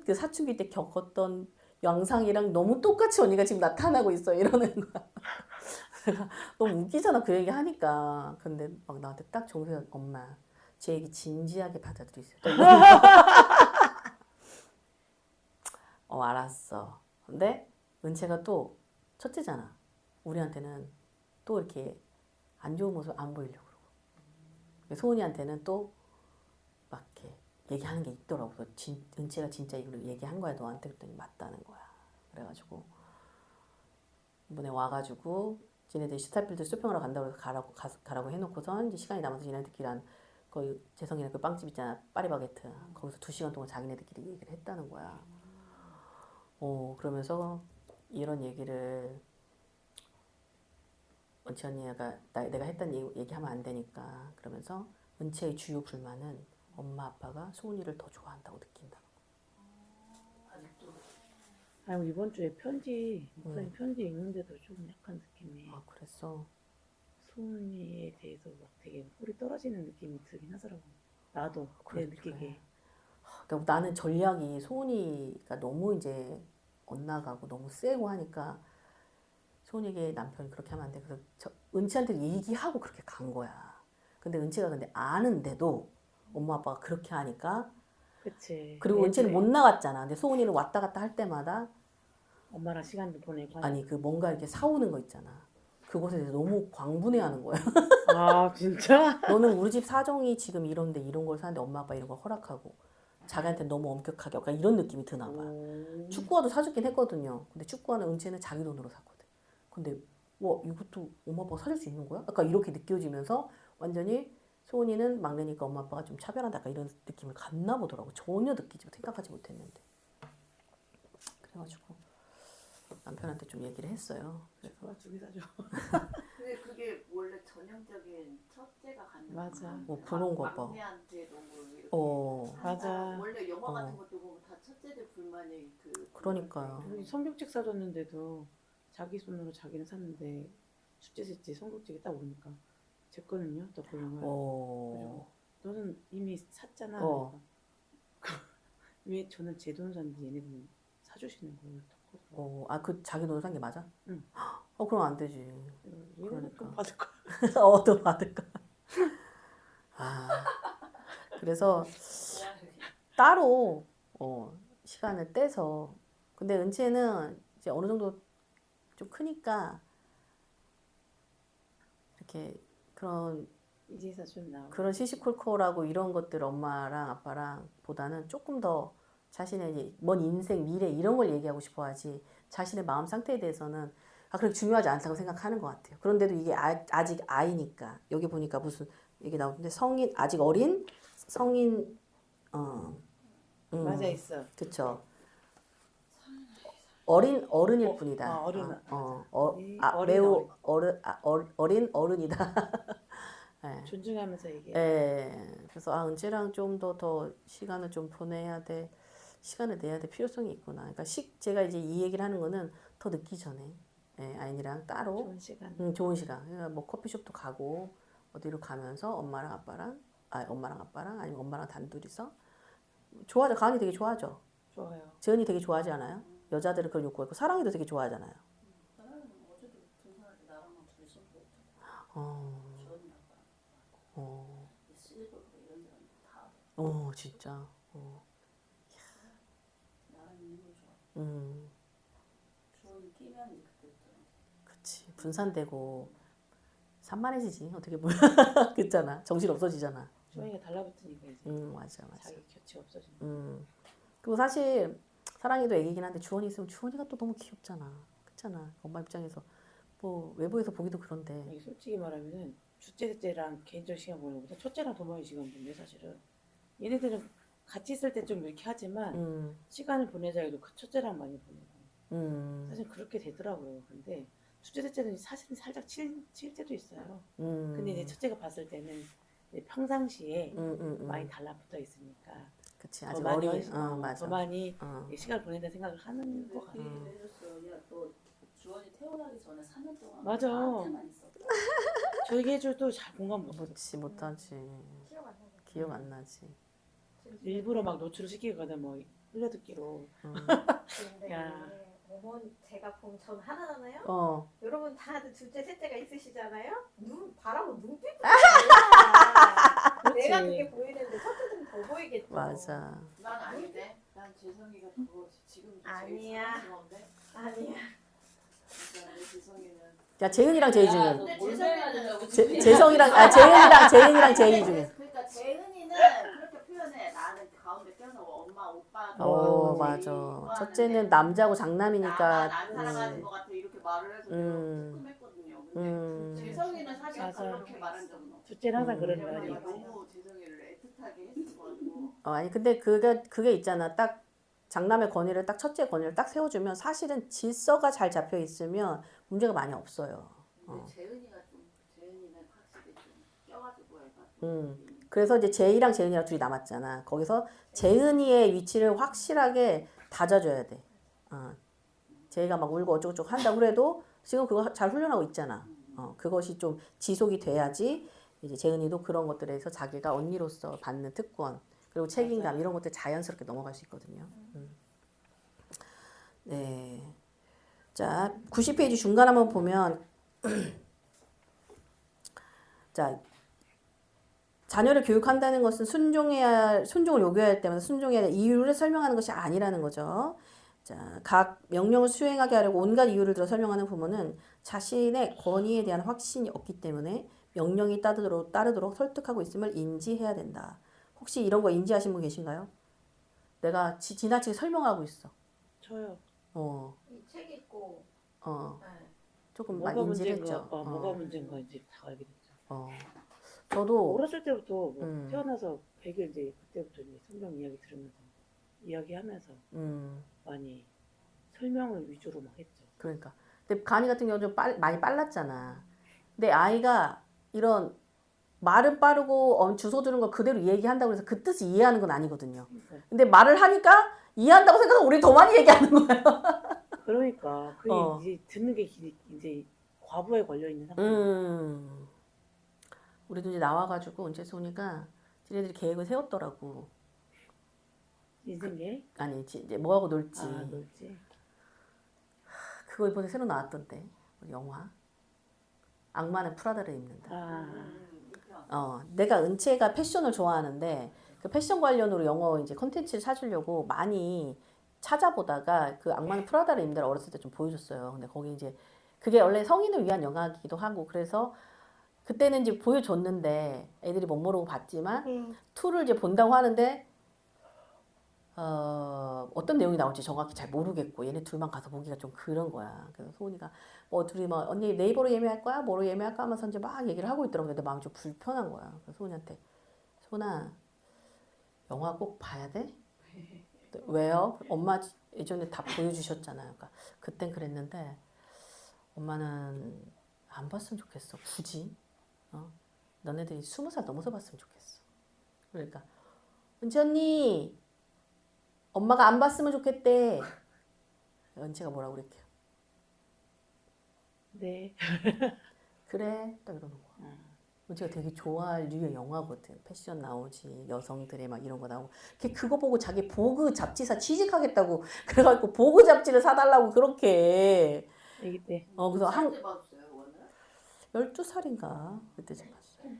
Speaker 1: 그 사춘기 때 겪었던 영상이랑 너무 똑같이 언니가 지금 나타나고 있어 이러는 거야. 내가 너무 웃기잖아 그 얘기 하니까. 근데 막 나한테 딱 정세현 엄마 제 얘기 진지하게 받아들이세요. 알았어. 근데 은채가 또 첫째잖아. 우리한테는 또 이렇게 안 좋은 모습 안 보이려고 그러고. 소은이한테는 또 막 이렇게 얘기하는 게 있더라고. 은채가 진짜 이걸 얘기한 거야 너한테. 그랬더니 맞다는 거야. 그래가지고 이번에 와가지고 지네들이 스타필드 쇼핑하러 간다고 해서 가라고 해놓고선 이제 시간이 남아서 지네들끼리 거의 재성이네 그 빵집 있잖아 파리바게트 거기서 2시간 동안 자기네들끼리 얘기를 했다는 거야. 그러면서 이런 얘기를 은채 언니가 내가 했던 얘기하면 안 되니까 그러면서 은채의 주요 불만은 엄마 아빠가 소은이를 더 좋아한다고 느낀다고.
Speaker 3: 아직도
Speaker 4: 아니 이번 주에 목사님 편지 읽는데도 좀 약한 느낌이.
Speaker 1: 아 그랬어.
Speaker 4: 소은이에 대해서 막 되게 뿔이 떨어지는 느낌이 들긴 하더라고. 나도 내 느끼기에.
Speaker 1: 그러니까 나는 전략이 소은이가 너무 이제 엇나가고 너무 세고 하니까 소은이에게 남편이 그렇게 하면 안 돼. 그래서 은채한테 얘기하고 그렇게 간 거야. 근데 은채가 근데 아는데도 엄마 아빠가 그렇게 하니까.
Speaker 4: 그치.
Speaker 1: 그리고 은채는 못 나갔잖아. 근데 소은이는 왔다 갔다 할 때마다
Speaker 4: 엄마랑 시간도 보내고.
Speaker 1: 아니 그 뭔가 이렇게 사오는 거 있잖아. 그것에 대해서 너무 광분해하는 거야.
Speaker 4: 아 진짜?
Speaker 1: 너는 우리 집 사정이 지금 이런데 이런 걸 사는데 엄마 아빠 이런 걸 허락하고 자기한테 너무 엄격하게 약간 이런 느낌이 드나 봐. 축구화도 사주긴 했거든요. 근데 축구화는 은채는 자기 돈으로 샀거든. 근데 와 이것도 엄마 아빠가 사줄 수 있는 거야? 약간 이렇게 느껴지면서 완전히 소은이는 막내니까 엄마 아빠가 좀 차별한다 약간 이런 느낌을 갖나 보더라고. 전혀 생각하지 못했는데. 그래가지고 남편한테 좀 얘기를 했어요. 그래서
Speaker 4: 축구화 2개 사줘.
Speaker 3: 근데 그게 원래 전형적인 첫째가 갖는
Speaker 4: 맞아.
Speaker 1: 그런 거 봐.
Speaker 3: 막내한테 너무 이렇게
Speaker 4: 맞아.
Speaker 3: 원래 영화 같은 것도 보면 다 첫째들 불만이
Speaker 1: 그러니까요.
Speaker 4: 그리고 성경책 사줬는데도 자기 손으로 자기는 샀는데 둘째 셋째 성경책이 딱 오니까 제 거는요? 또 고용을. 너는 이미 샀잖아. 왜 저는 제 돈 샀는데 얘네들은 사주시는 거예요?
Speaker 1: 그 자기 돈을 산 게 맞아?
Speaker 4: 응.
Speaker 1: 그럼 안 되지.
Speaker 4: 그러니까 받을 거야.
Speaker 1: 또 받을 거야. 그래서 따로 시간을 떼서. 근데 은채는 이제 어느 정도 좀 크니까 이렇게
Speaker 4: 이제서 좀 나오고.
Speaker 1: 그런 시시콜콜하고 이런 것들 엄마랑 아빠랑 보다는 조금 더 자신의 이제 먼 인생 미래 이런 걸 얘기하고 싶어 하지 자신의 마음 상태에 대해서는 그렇게 중요하지 않다고 생각하는 것 같아요. 그런데도 이게 아직 아이니까 여기 보니까 무슨 얘기 나오는데 아직 어린 성인
Speaker 4: 맞아 있어.
Speaker 1: 그쵸. 어른일 뿐이다. 매우 어린 어른이다. 네.
Speaker 4: 존중하면서 얘기해.
Speaker 1: 네. 그래서 은채랑 좀 더 시간을 좀 보내야 돼. 시간을 내야 될 필요성이 있구나. 그러니까 제가 이제 이 얘기를 하는 거는 더 늦기 전에 아이랑 따로
Speaker 4: 좋은 시간.
Speaker 1: 좋은 시간. 그러니까 뭐 커피숍도 가고 어디로 가면서 엄마랑 아빠랑 아니면 엄마랑 단둘이서 좋아하죠. 가은이 되게 좋아하죠.
Speaker 4: 좋아요.
Speaker 1: 재은이 되게 좋아하지 않아요? 여자들은 그걸 욕구하고 사랑이도 되게 좋아하잖아요.
Speaker 3: 사람은 어제도 등산할 때 나랑만 둘이서 먹었잖아. 주원이 아빠랑 실버 이런 데는 다
Speaker 1: 진짜.
Speaker 3: 나랑 있는 걸 좋아. 주원이 끼면 이제 그때부터
Speaker 1: 그치. 분산되고 산만해지지. 어떻게 보면. 그렇잖아. 정신 없어지잖아.
Speaker 4: 주원이가 달라붙으니까 이제.
Speaker 1: 맞아.
Speaker 4: 자기 곁이 없어지는.
Speaker 1: 그리고 사실 사랑이도 애기긴 한데 주원이 있으면 주원이가 또 너무 귀엽잖아. 그렇잖아. 엄마 입장에서 뭐 외부에서 보기도 그런데.
Speaker 4: 이게 솔직히 말하면은 둘째 셋째랑 개인적 시간 보내는 것보다 첫째랑 더 많이 시간 보내 사실은. 얘네들은 같이 있을 때 좀 이렇게 하지만 시간을 보내자 해도 그 첫째랑 많이 보내고. 사실 그렇게 되더라고요. 근데 둘째 셋째는 사실은 살짝 칠 때도 있어요. 근데 이제 첫째가 봤을 때는 이제 평상시에 많이 달라붙어 있으니까
Speaker 1: 그치 아직
Speaker 4: 많이
Speaker 1: 어리.
Speaker 4: 더 많이
Speaker 1: 어.
Speaker 4: 시간을 보낸다는 생각을 하는 것 같아.
Speaker 3: 그 얘기를 해줬어요. 야, 너 주원이 태어나기 전에 4년 동안
Speaker 4: 맞아.
Speaker 3: 나한테만 있었다.
Speaker 4: 저 얘기해줘도 잘 공감 못해.
Speaker 1: 그렇지 못하지.
Speaker 2: 기억 안 나요.
Speaker 1: 기억 안 나지.
Speaker 4: 일부러 막 노출을 시키거든 뭐 흘려듣기로.
Speaker 2: 근데
Speaker 4: 야.
Speaker 2: 어머니 제가 보면 전 하나잖아요.
Speaker 1: 어.
Speaker 2: 여러분 다들 둘째, 셋째가 있으시잖아요. 눈 바라보는 눈빛이 달라.
Speaker 4: 그렇지.
Speaker 2: 내가 그게 보이는데 첫째들은 더 보이겠죠.
Speaker 1: 맞아.
Speaker 3: 난 아닌데. 난 재성이가 그거 지금 제일
Speaker 2: 아니야.
Speaker 3: 사랑스러운데.
Speaker 2: 아니야.
Speaker 3: 진짜 내 재성이는.
Speaker 1: 야 재은이랑 제이 중에.
Speaker 3: 근데 재성이는
Speaker 1: 재은이랑 제이 중에.
Speaker 3: 그러니까 재은이는 그렇게 표현해. 나는 가운데 태어나고 엄마 오빠.
Speaker 1: 맞아.
Speaker 3: 좋아하는데
Speaker 1: 첫째는 남자고 장남이니까.
Speaker 3: 나만 안 사랑하는 것 같아 이렇게 말을 해서 내가 조금했거든요. 근데 재성이는 사실
Speaker 4: 맞아.
Speaker 3: 그렇게 말한 적은 없어.
Speaker 4: 둘째는 항상 그런
Speaker 3: 왜냐면
Speaker 4: 말이 있지.
Speaker 3: 너무 재성이를 애틋하게 했어가지고.
Speaker 1: 아니 근데 그게 있잖아. 딱 장남의 권위를 딱 첫째 권위를 딱 세워주면 사실은 질서가 잘 잡혀 있으면 문제가 많이 없어요.
Speaker 3: 근데 재은이는 확실히 좀 껴가지고 애가.
Speaker 1: 그래서 이제 제이랑 재은이랑 둘이 남았잖아. 거기서 재은이의 위치를 확실하게 다져줘야 돼. 제이가 막 울고 어쩌고저쩌고 한다고 그래도 지금 그거 잘 훈련하고 있잖아. 그것이 좀 지속이 돼야지 이제 재은이도 그런 것들에서 자기가 언니로서 받는 특권 그리고 책임감 이런 것들 자연스럽게 넘어갈 수 있거든요. 네. 자, 90페이지 중간 한번 보면 자, 자녀를 교육한다는 것은 순종을 요구해야 할 때마다 순종해야 할 이유를 설명하는 것이 아니라는 거죠. 자, 각 명령을 수행하게 하려고 온갖 이유를 들어 설명하는 부모는 자신의 권위에 대한 확신이 없기 때문에 명령이 따르도록 설득하고 있음을 인지해야 된다. 혹시 이런 거 인지하신 분 계신가요? 내가 지나치게 설명하고 있어.
Speaker 4: 저요.
Speaker 2: 이 책이 있고. 네.
Speaker 1: 조금 많이
Speaker 4: 뭐가
Speaker 1: 인지를
Speaker 4: 문제인가,
Speaker 1: 했죠.
Speaker 4: 뭐가 문제인가 이제 다 알게 됐죠.
Speaker 1: 저도
Speaker 4: 어렸을 때부터 뭐 태어나서 100일 이제 그때부터 이제 성경 이야기 들으면서 이야기하면서 많이 설명을 위주로 막 했죠.
Speaker 1: 그러니까. 근데 간이 같은 경우는 좀 많이 빨랐잖아. 근데 아이가 이런 말은 빠르고 주소 들은 거 그대로 얘기한다고 해서 그 뜻을 이해하는 건 아니거든요. 근데 말을 하니까 이해한다고 생각하면 우리 더 많이 얘기하는 거예요.
Speaker 4: 그러니까 그게 이제 듣는 게 이제 과부에 걸려 있는 상태.
Speaker 1: 우리도 이제 나와가지고 이제 소니가 지네들이 계획을 세웠더라고.
Speaker 4: 인생 계획?
Speaker 1: 아니 이제 뭐 하고 놀지.
Speaker 4: 놀지.
Speaker 1: 그거 이번에 새로 나왔던데 영화. 악마는 프라다를 입는다. 내가 은채가 패션을 좋아하는데 그 패션 관련으로 영어 이제 콘텐츠를 찾으려고 많이 찾아보다가 그 악마는 프라다를 입는다를 어렸을 때 좀 보여줬어요. 근데 거기 이제 그게 원래 성인을 위한 영화이기도 하고 그래서 그때는 이제 보여줬는데 애들이 못 모르고 봤지만 2를 이제 본다고 하는데 어떤 내용이 나올지 정확히 잘 모르겠고 얘네 둘만 가서 보기가 좀 그런 거야. 그래서 소은이가 둘이 막 언니 네이버로 예매할 거야? 뭐로 예매할까? 하면서 이제 막 얘기를 하고 있더라고. 근데 마음이 좀 불편한 거야. 그래서 소은이한테 소은아 영화 꼭 봐야 돼? 왜요? 엄마 예전에 다 보여주셨잖아요. 그러니까 그땐 그랬는데 엄마는 안 봤으면 좋겠어. 굳이. 너네들이 20살 넘어서 봤으면 좋겠어. 그러니까 은채 언니 엄마가 안 봤으면 좋겠대. 은채가 뭐라고 그랬게요?
Speaker 4: 네.
Speaker 1: 그래 딱 이러는 거야. 은채가 되게 좋아할 류의 영화거든. 패션 나오지 여성들의 막 이런 거 나오고 그거 보고 자기 보그 잡지사 취직하겠다고 그래가지고 보그 잡지를 사달라고 그렇게
Speaker 4: 애기 때.
Speaker 1: 그래서
Speaker 3: 언제 봤어요, 원을?
Speaker 1: 12살인가 그때쯤 봤어요.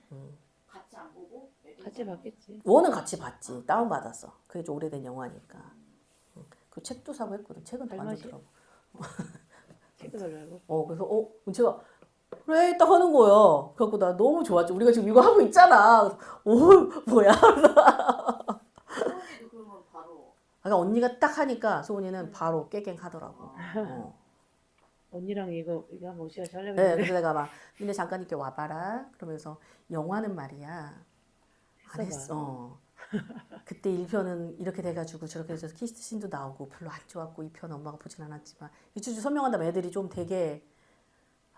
Speaker 3: 같이 안 보고?
Speaker 4: 같이 봤겠지.
Speaker 1: 원은 같이 봤지. 다운받았어. 그게 좀 오래된 영화니까. 그 책도 사고 했거든. 책은 더 안
Speaker 4: 얼마지?
Speaker 1: 좋더라고.
Speaker 4: 책도 달라고.
Speaker 1: 그래서 은채가 그래 딱 하는 거야. 그래갖고 나 너무 좋았지. 우리가 지금 이거 하고 있잖아. 오 뭐야.
Speaker 3: 소은이도 그러면 바로.
Speaker 1: 그러니까 언니가 딱 하니까 소은이는 바로 깨갱 하더라고.
Speaker 4: 언니랑 이거 한번 시간 하려고
Speaker 1: 네,
Speaker 4: 했는데
Speaker 1: 그래서 내가 막 근데 잠깐 이렇게 와봐라. 그러면서 영화는 말이야. 안 했어. 그때 1편은 이렇게 돼가지고 저렇게 해서 키스신도 나오고 별로 안 좋았고 2편 엄마가 보진 않았지만 이주주 설명한다면 애들이 좀 되게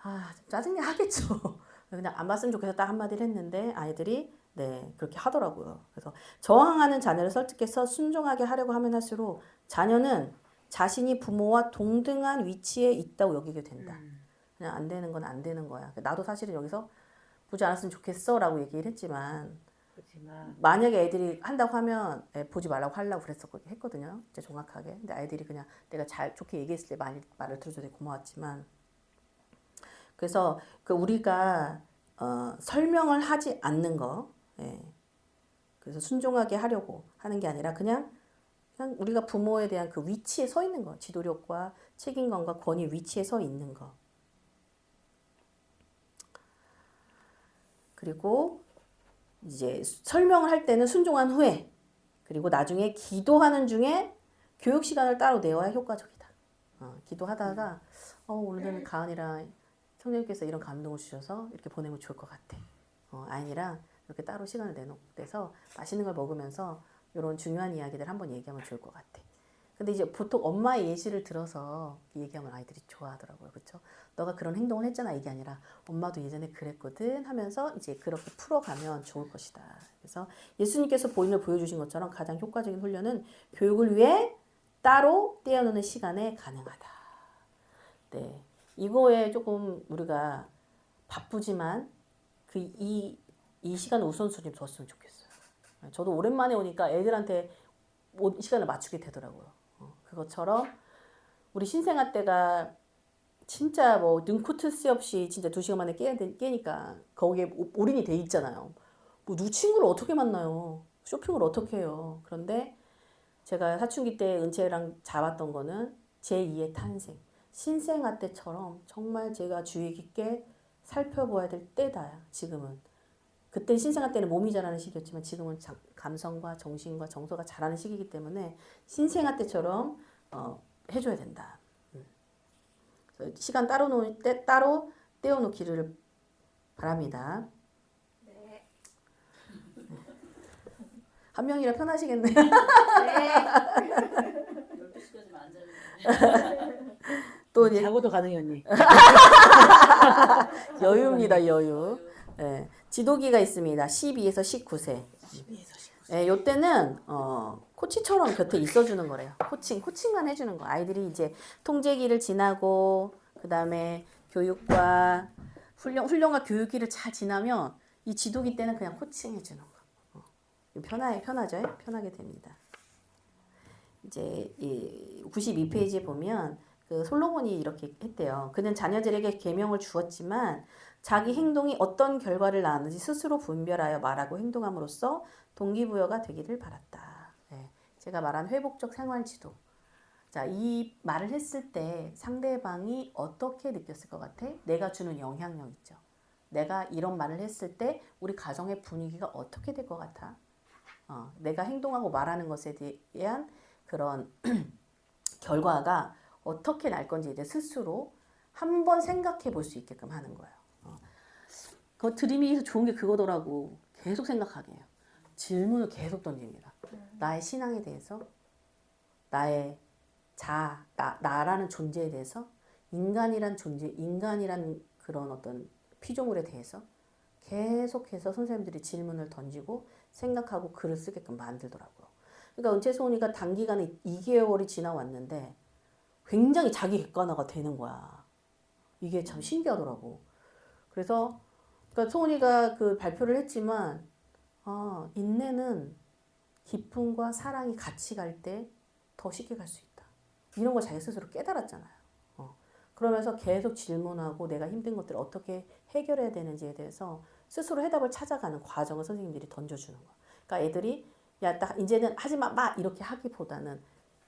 Speaker 1: 좀 짜증나 하겠죠. 그냥 안 봤으면 좋겠어 딱 한마디를 했는데 아이들이 네, 그렇게 하더라고요. 그래서 저항하는 자녀를 설득해서 순종하게 하려고 하면 할수록 자녀는 자신이 부모와 동등한 위치에 있다고 여기게 된다. 그냥 안 되는 건 안 되는 거야. 나도 사실은 여기서 보지 않았으면 좋겠어라고 얘기를 했지만
Speaker 4: 그렇지만
Speaker 1: 만약에 애들이 한다고 하면 보지 말라고 하려고 했거든요. 진짜 정확하게. 근데 아이들이 그냥 내가 잘 좋게 얘기했을 때 말을 들어줘서 되게 고마웠지만 그래서 그 우리가 설명을 하지 않는 거, 예. 그래서 순종하게 하려고 하는 게 아니라 그냥 우리가 부모에 대한 그 위치에 서 있는 거, 지도력과 책임감과 권위 위치에 서 있는 거. 그리고 이제 설명을 할 때는 순종한 후에 그리고 나중에 기도하는 중에 교육 시간을 따로 내어야 효과적이다. 기도하다가 오늘은 가은이랑 성령님께서 이런 감동을 주셔서 이렇게 보내면 좋을 것 같아. 아이랑 이렇게 따로 시간을 내서 맛있는 걸 먹으면서 이런 중요한 이야기들 한번 얘기하면 좋을 것 같아. 근데 이제 보통 엄마의 예시를 들어서 얘기하면 아이들이 좋아하더라고요. 그렇죠? 너가 그런 행동을 했잖아. 이게 아니라 엄마도 예전에 그랬거든 하면서 이제 그렇게 풀어가면 좋을 것이다. 그래서 예수님께서 본인을 보여주신 것처럼 가장 효과적인 훈련은 교육을 위해 따로 떼어놓는 시간에 가능하다. 네, 이거에 조금 우리가 바쁘지만 이 시간을 우선순위 뒀으면 좋겠어요. 저도 오랜만에 오니까 애들한테 시간을 맞추게 되더라고요. 그것처럼 우리 신생아 때가 진짜 뭐 눈코 뜰 새 없이 진짜 2시간 만에 깨니까 거기에 올인이 돼 있잖아요. 뭐 누구 친구를 어떻게 만나요? 쇼핑을 어떻게 해요? 그런데 제가 사춘기 때 은채랑 잡았던 거는 제2의 탄생. 신생아 때처럼 정말 제가 주의 깊게 살펴봐야 될 때다. 지금은. 그때 신생아 때는 몸이 자라는 시기였지만 지금은 감성과 정신과 정서가 자라는 시기이기 때문에 신생아 때처럼 해줘야 된다. 시간 따로 떼어놓기를 바랍니다.
Speaker 2: 네.
Speaker 1: 한 명이라 편하시겠네요.
Speaker 2: 네.
Speaker 3: 12시까지만 안 자는
Speaker 1: 또 이제
Speaker 4: 자고도 가능해 언니.
Speaker 1: 여유입니다, 여유. 예, 지도기가 있습니다. 12에서 19세.
Speaker 4: 12에서 19세.
Speaker 1: 예, 요때는 코치처럼 곁에 있어주는 거래요. 코칭만 해주는 거. 아이들이 이제 통제기를 지나고 그 다음에 교육과 훈련과 교육기를 잘 지나면 이 지도기 때는 그냥 코칭해주는 거. 편하죠? 편하게 됩니다. 이제 이 92페이지에 보면 그 솔로몬이 이렇게 했대요. 그는 자녀들에게 계명을 주었지만 자기 행동이 어떤 결과를 낳았는지 스스로 분별하여 말하고 행동함으로써 동기부여가 되기를 바랐다. 네, 제가 말한 회복적 생활지도. 자, 이 말을 했을 때 상대방이 어떻게 느꼈을 것 같아? 내가 주는 영향력 있죠. 내가 이런 말을 했을 때 우리 가정의 분위기가 어떻게 될 것 같아? 내가 행동하고 말하는 것에 대한 그런 결과가 어떻게 날 건지에 대해 스스로 한번 생각해 볼 수 있게끔 하는 거예요. 그 드림이에서 좋은 게 그거더라고. 계속 생각하게 해요. 질문을 계속 던집니다. 나의 신앙에 대해서, 나의 나라는 존재에 대해서, 인간이란 존재, 인간이란 그런 어떤 피조물에 대해서 계속해서 선생님들이 질문을 던지고 생각하고 글을 쓰게끔 만들더라고요. 그러니까 은채소은이가 단기간에 2개월이 지나왔는데 굉장히 자기 객관화가 되는 거야. 이게 참 신기하더라고. 그래서 그러니까 소은이가 그 발표를 했지만 인내는 기쁨과 사랑이 같이 갈 때 더 쉽게 갈 수 있다. 이런 걸 자기 스스로 깨달았잖아요. 그러면서 계속 질문하고 내가 힘든 것들을 어떻게 해결해야 되는지에 대해서 스스로 해답을 찾아가는 과정을 선생님들이 던져주는 거야. 그러니까 애들이 야, 딱 이제는 하지 마 이렇게 하기보다는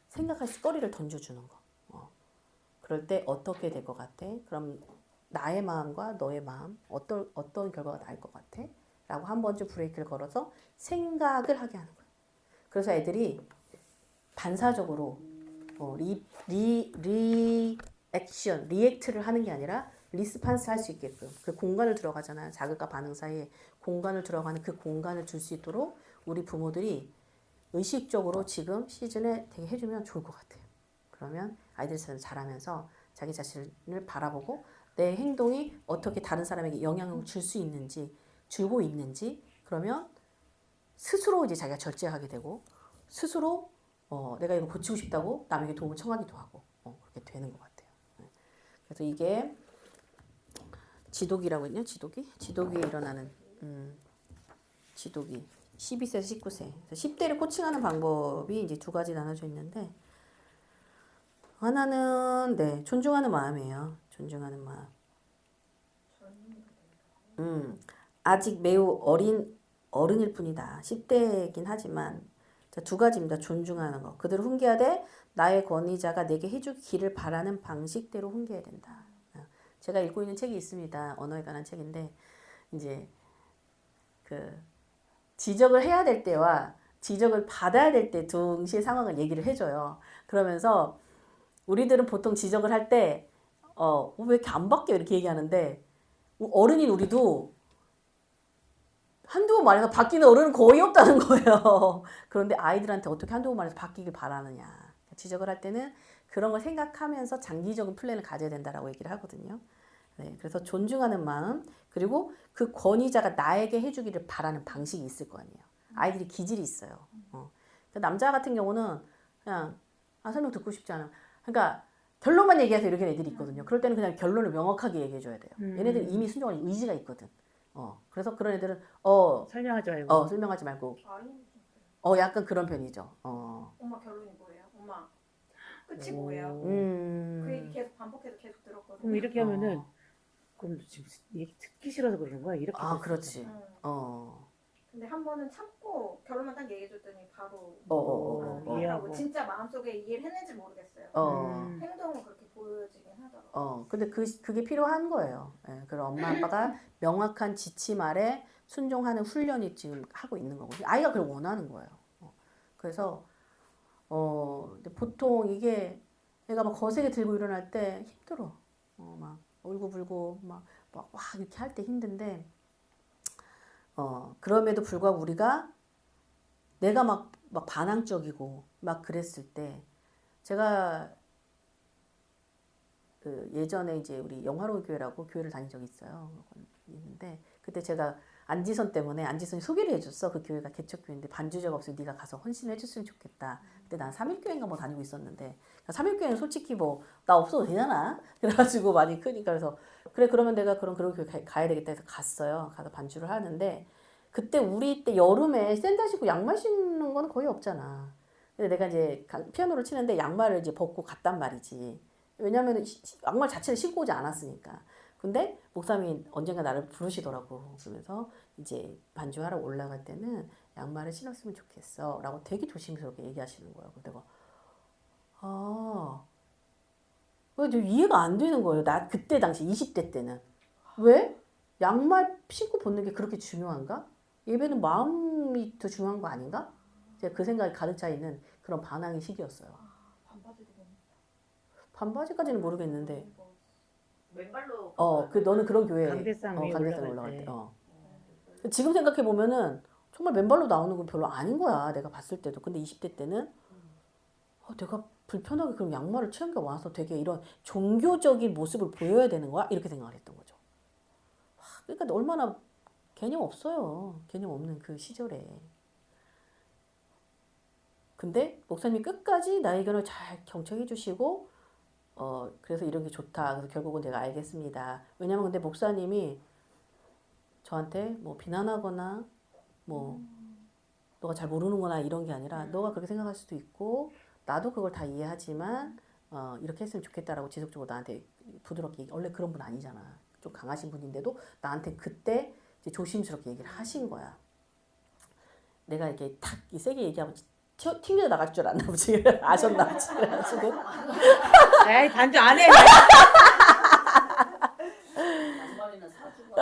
Speaker 1: 생각할 거리를 던져주는 거. 그럴 때 어떻게 될 것 같아? 그럼 나의 마음과 너의 마음 어떤 결과가 나을 것 같아? 라고 한 번쯤 브레이크를 걸어서 생각을 하게 하는 거예요. 그래서 애들이 반사적으로 리액트를 하는 게 아니라 리스판스 할 수 있게끔 그 공간을 들어가잖아요. 자극과 반응 사이에 공간을 들어가는 그 공간을 줄 수 있도록 우리 부모들이 의식적으로 지금 시즌에 되게 해주면 좋을 것 같아요. 그러면 아이들이 자라면서 자기 자신을 바라보고 내 행동이 어떻게 다른 사람에게 영향을 줄 수 있는지, 주고 있는지, 그러면 스스로 이제 자기가 절제하게 되고 스스로 내가 이거 고치고 싶다고 남에게 도움을 청하기도 하고 그렇게 되는 것 같아요. 네. 그래서 이게 지독이라고 했냐? 지독이 일어나는 지독이 12세에서 19세. 10대를 코칭하는 방법이 이제 두 가지 나눠져 있는데 하나는 네, 존중하는 마음이에요. 존중하는 마음. 아직 매우 어른일 뿐이다. 10대이긴 하지만 두 가지입니다. 존중하는 거. 그들을 훈계하되 나의 권위자가 내게 해주기를 바라는 방식대로 훈계해야 된다. 제가 읽고 있는 책이 있습니다. 언어에 관한 책인데 이제 그 지적을 해야 될 때와 지적을 받아야 될 때 동시에 상황을 얘기를 해줘요. 그러면서 우리들은 보통 지적을 할 때 왜 이렇게 안 바뀌어 이렇게 얘기하는데 어른인 우리도 한두 번 말해서 바뀌는 어른은 거의 없다는 거예요. 그런데 아이들한테 어떻게 한두 번 말해서 바뀌길 바라느냐. 지적을 할 때는 그런 걸 생각하면서 장기적인 플랜을 가져야 된다라고 얘기를 하거든요. 네, 그래서 존중하는 마음 그리고 그 권위자가 나에게 해주기를 바라는 방식이 있을 거 아니에요. 아이들이 기질이 있어요. 남자 같은 경우는 그냥 설명 듣고 싶지 않아. 그러니까 결론만 얘기해서 이렇게 애들이 있거든요. 그럴 때는 그냥 결론을 명확하게 얘기해줘야 돼요. 얘네들 이미 순종할 의지가 있거든. 그래서 그런 애들은
Speaker 4: 설명하지 말고.
Speaker 1: 설명하지 말고
Speaker 2: 아니,
Speaker 1: 약간 그런 편이죠.
Speaker 2: 엄마 결론이 뭐예요? 엄마 끝이 뭐예요?
Speaker 1: 음.
Speaker 2: 그 얘기 계속 반복해서 계속 들었거든요.
Speaker 4: 그럼 이렇게 하면은 그럼 지금 얘기 듣기 싫어서 그러는 거야? 이렇게. 됐을
Speaker 1: 그렇지.
Speaker 2: 응. 근데 한 번은 참고 결론만 딱 얘기해줬더니 바로
Speaker 4: 이해하고.
Speaker 2: 이해하고 진짜 마음속에 이해를 했는지 모르겠어요. 행동은 그렇게 보여지긴 하더라고요.
Speaker 1: 근데 그게 필요한 거예요. 예, 그럼 엄마 아빠가 명확한 지침 아래 순종하는 훈련이 지금 하고 있는 거고 아이가 그걸 원하는 거예요. 그래서 근데 보통 이게 애가 막 거세게 들고 일어날 때 힘들어. 막 울고불고 막 이렇게 할 때 힘든데 그럼에도 불구하고 우리가 내가 막 반항적이고 막 그랬을 때 제가 그 예전에 이제 우리 영화로운 교회라고 교회를 다닌 적이 있는데 그때 제가 안지선 때문에 안지선이 소개를 해줬어. 그 교회가 개척교회인데 반주자가 없으면 네가 가서 헌신을 해줬으면 좋겠다. 근데 난 3일교회인가 뭐 다니고 있었는데 3일교회는 솔직히 나 없어도 되잖아. 그래가지고 많이 크니까 그래서 그래 그러면 내가 그런 교회 가야 되겠다 해서 갔어요. 가서 반주를 하는데 그때 우리 때 여름에 샌들 신고 양말 신는 건 거의 없잖아. 근데 내가 이제 피아노를 치는데 양말을 이제 벗고 갔단 말이지. 왜냐면 양말 자체를 신고 오지 않았으니까. 근데 목사님이 언젠가 나를 부르시더라고. 그러면서 이제 반주하러 올라갈 때는 양말을 신었으면 좋겠어. 라고 되게 조심스럽게 얘기하시는 거예요. 그래서 내가 이해가 안 되는 거예요. 나 그때 당시 20대 때는. 왜? 양말 신고 벗는 게 그렇게 중요한가? 예배는 마음이 더 중요한 거 아닌가? 제가 그 생각이 가득 차 있는 그런 반항의 시기였어요.
Speaker 2: 반바지도 너무
Speaker 1: 반바지까지는 모르겠는데.
Speaker 3: 맨발로.
Speaker 1: 너는 그런 교회
Speaker 4: 강대상 위에
Speaker 1: 강대상에
Speaker 4: 올라갈
Speaker 1: 올라갈
Speaker 4: 때.
Speaker 1: 때. 지금 생각해 보면은 정말 맨발로 나오는 건 별로 아닌 거야. 내가 봤을 때도. 근데 20대 때는 내가 불편하게 그럼 양말을 챙겨 와서 되게 이런 종교적인 모습을 보여야 되는 거야? 이렇게 생각을 했던 거죠. 그러니까 얼마나 개념 없어요. 개념 없는 그 시절에. 근데 목사님이 끝까지 나의 의견을 잘 경청해 주시고 그래서 이런 게 좋다. 그래서 결국은 내가 알겠습니다. 왜냐면 근데 목사님이 저한테 뭐 비난하거나 뭐 너가 잘 모르는구나 이런 게 아니라 너가 그렇게 생각할 수도 있고 나도 그걸 다 이해하지만 이렇게 했으면 좋겠다라고 지속적으로 나한테 부드럽게 원래 그런 분 아니잖아. 좀 강하신 분인데도 나한테 그때 이제 조심스럽게 얘기를 하신 거야. 내가 이렇게 탁 세게 얘기하면 튕겨 나갈 줄 알았나 보지. 아셨나 보지. 그래가지고
Speaker 4: 에이 반주 안 해.
Speaker 3: 양말이나 사주고.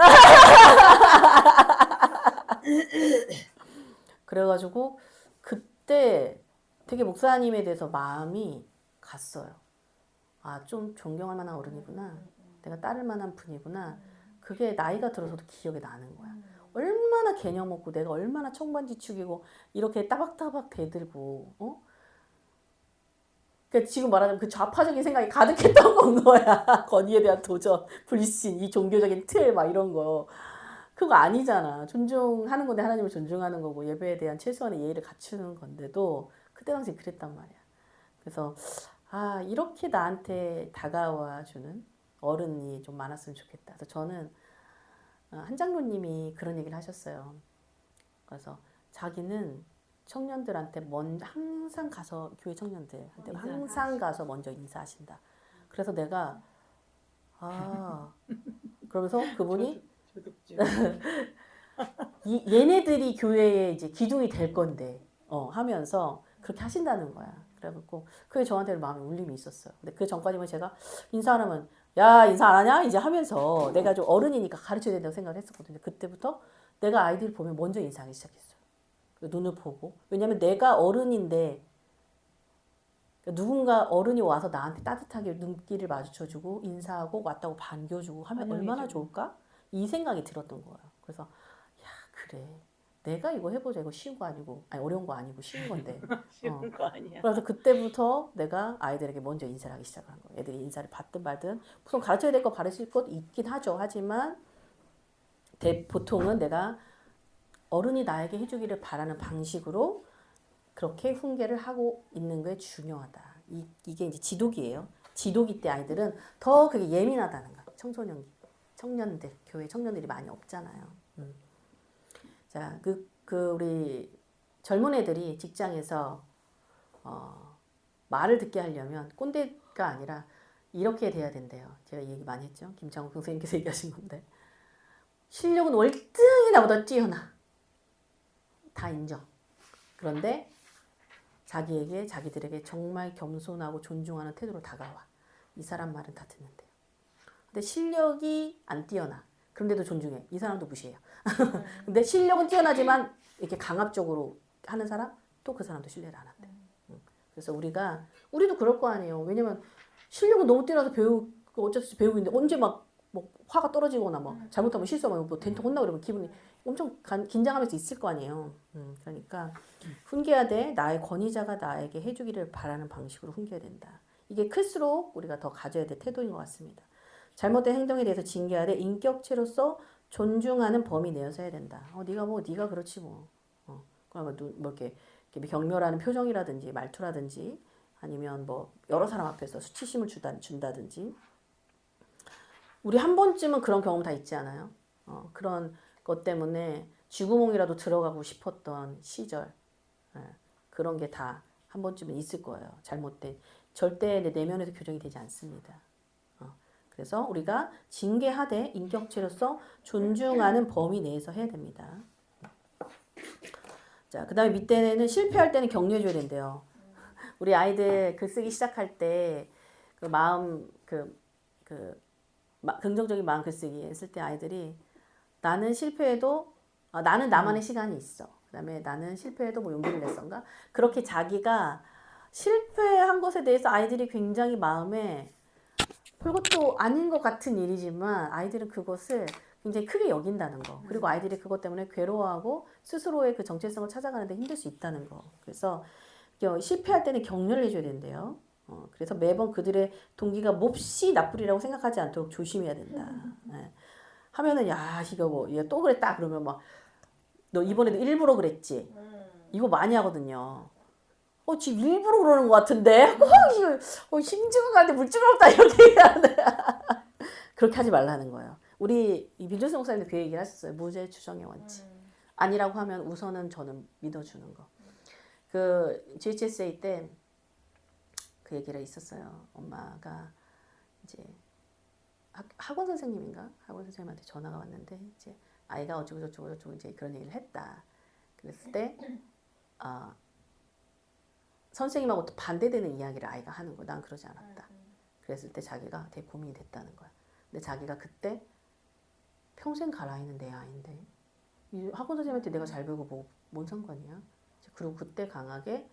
Speaker 1: 그래가지고 그때 되게 목사님에 대해서 마음이 갔어요. 좀 존경할 만한 어른이구나. 내가 따를 만한 분이구나. 그게 나이가 들어서도 기억에 나는 거야. 얼마나 개념 없고 내가 얼마나 천반지축이고 이렇게 따박따박 대들고 그러니까 지금 말하자면 그 좌파적인 생각이 가득했던 건 거야. 권위에 대한 도전, 불신, 이 종교적인 틀 막 이런 거. 그거 아니잖아. 존중하는 건데 하나님을 존중하는 거고 예배에 대한 최소한의 예의를 갖추는 건데도 그때 당시 그랬단 말이야. 그래서 이렇게 나한테 다가와 주는 어른이 좀 많았으면 좋겠다. 그래서 저는 한 장로님이 그런 얘기를 하셨어요. 그래서 자기는 청년들한테 항상 가서 교회 청년들한테 항상 가서 먼저 인사하신다. 그래서 내가 그러면서 그분이
Speaker 4: 도둑질.
Speaker 1: 얘네들이 교회의 이제 기둥이 될 건데 하면서 그렇게 하신다는 거야. 그래갖고 그게 저한테는 마음에 울림이 있었어요. 근데 그 전까지만 제가 인사 안 하면 야 인사 안 하냐 이제 하면서 내가 좀 어른이니까 가르쳐야 된다고 생각을 했었거든요. 그때부터 내가 아이들 보면 먼저 인사하기 시작했어요. 눈을 보고. 왜냐면 내가 어른인데 누군가 어른이 와서 나한테 따뜻하게 눈길을 마주쳐주고 인사하고 왔다고 반겨주고 하면 얼마나 좋을까? 이 생각이 들었던 거예요. 그래서 야 그래 내가 이거 해보자. 이거 쉬운 거 아니고 어려운 거 아니고 쉬운 건데.
Speaker 4: 쉬운 거 아니야.
Speaker 1: 그래서 그때부터 내가 아이들에게 먼저 인사를 하기 시작한 거예요. 애들이 인사를 받든 말든 우선 가르쳐야 될 거 가르칠 것 있긴 하죠. 하지만 보통은 내가 어른이 나에게 해주기를 바라는 방식으로 그렇게 훈계를 하고 있는 게 중요하다. 이게 이제 지도기예요. 지도기 때 아이들은 더 그게 예민하다는 거. 청년들, 교회 청년들이 많이 없잖아요. 자, 우리 젊은 애들이 직장에서 말을 듣게 하려면 꼰대가 아니라 이렇게 돼야 된대요. 제가 얘기 많이 했죠. 김창욱 선생님께서 얘기하신 건데 실력은 월등히 나보다 뛰어나. 다 인정. 그런데 자기들에게 정말 겸손하고 존중하는 태도로 다가와. 이 사람 말은 다 듣는데요. 근데 실력이 안 뛰어나. 그런데도 존중해. 이 사람도 무시해요. 근데 실력은 뛰어나지만 이렇게 강압적으로 하는 사람? 또 그 사람도 신뢰를 안 한대. 그래서 우리도 그럴 거 아니에요. 왜냐면 실력은 너무 뛰어나서 어쩔 수 없이 배우고 있는데 언제 뭐 화가 떨어지거나 잘못하면 실수하면 된통 혼나고 그러면 기분이 엄청 긴장하면서 있을 거 아니에요. 그러니까 훈계하되 나의 권위자가 나에게 해주기를 바라는 방식으로 훈계해야 된다. 이게 클수록 우리가 더 가져야 될 태도인 것 같습니다. 잘못된 행동에 대해서 징계하되 인격체로서 존중하는 범위 내에서 해야 된다. 네가 그렇지 뭐. 그러면 이렇게 격렬한 표정이라든지 말투라든지 아니면 여러 사람 앞에서 수치심을 준다든지. 우리 한 번쯤은 그런 경험 다 있지 않아요? 그런 것 때문에 쥐구멍이라도 들어가고 싶었던 시절. 그런 게 다 한 번쯤은 있을 거예요. 잘못된. 절대 내면에서 교정이 되지 않습니다. 그래서 우리가 징계하되 인격체로서 존중하는 범위 내에서 해야 됩니다. 자, 그 다음에 밑에는 실패할 때는 격려해줘야 된대요. 우리 아이들 글쓰기 시작할 때 그 마음, 긍정적인 마음 글쓰기 했을 때 아이들이 나는 실패해도 나는 나만의 시간이 있어. 그 다음에 나는 실패해도 용기를 냈던가? 그렇게 자기가 실패한 것에 대해서 아이들이 굉장히 마음에 별것도 아닌 것 같은 일이지만 아이들은 그것을 굉장히 크게 여긴다는 거. 그리고 아이들이 그것 때문에 괴로워하고 스스로의 그 정체성을 찾아가는데 힘들 수 있다는 거. 그래서 실패할 때는 격려를 해줘야 된대요. 그래서 매번 그들의 동기가 몹시 나쁘리라고 생각하지 않도록 조심해야 된다. 하면은 이거 또 그랬다 그러면 너 이번에도 일부러 그랬지. 이거 많이 하거든요. 지금 일부러 그러는 것 같은데 힘주고 가는데 물주고 없다 이렇게 얘기하는데 그렇게 하지 말라는 거예요. 우리 민준수 목사님도 그 얘기를 하셨어요. 무죄 추정의 원칙. 아니라고 하면 우선은 저는 믿어주는 거. 그 GHSA 때 그 얘기가 있었어요. 엄마가 이제 학원 선생님인가? 학원 선생님한테 전화가 왔는데 이제 아이가 어쩌고 이제 그런 얘기를 했다. 그랬을 때 선생님하고 또 반대되는 이야기를 아이가 하는 거야. 난 그러지 않았다. 그랬을 때 자기가 되게 고민이 됐다는 거야. 근데 자기가 그때 평생 가라 있는 내 아이인데 이 학원 선생님한테 내가 잘 배우고 뭔 상관이야? 그리고 그때 강하게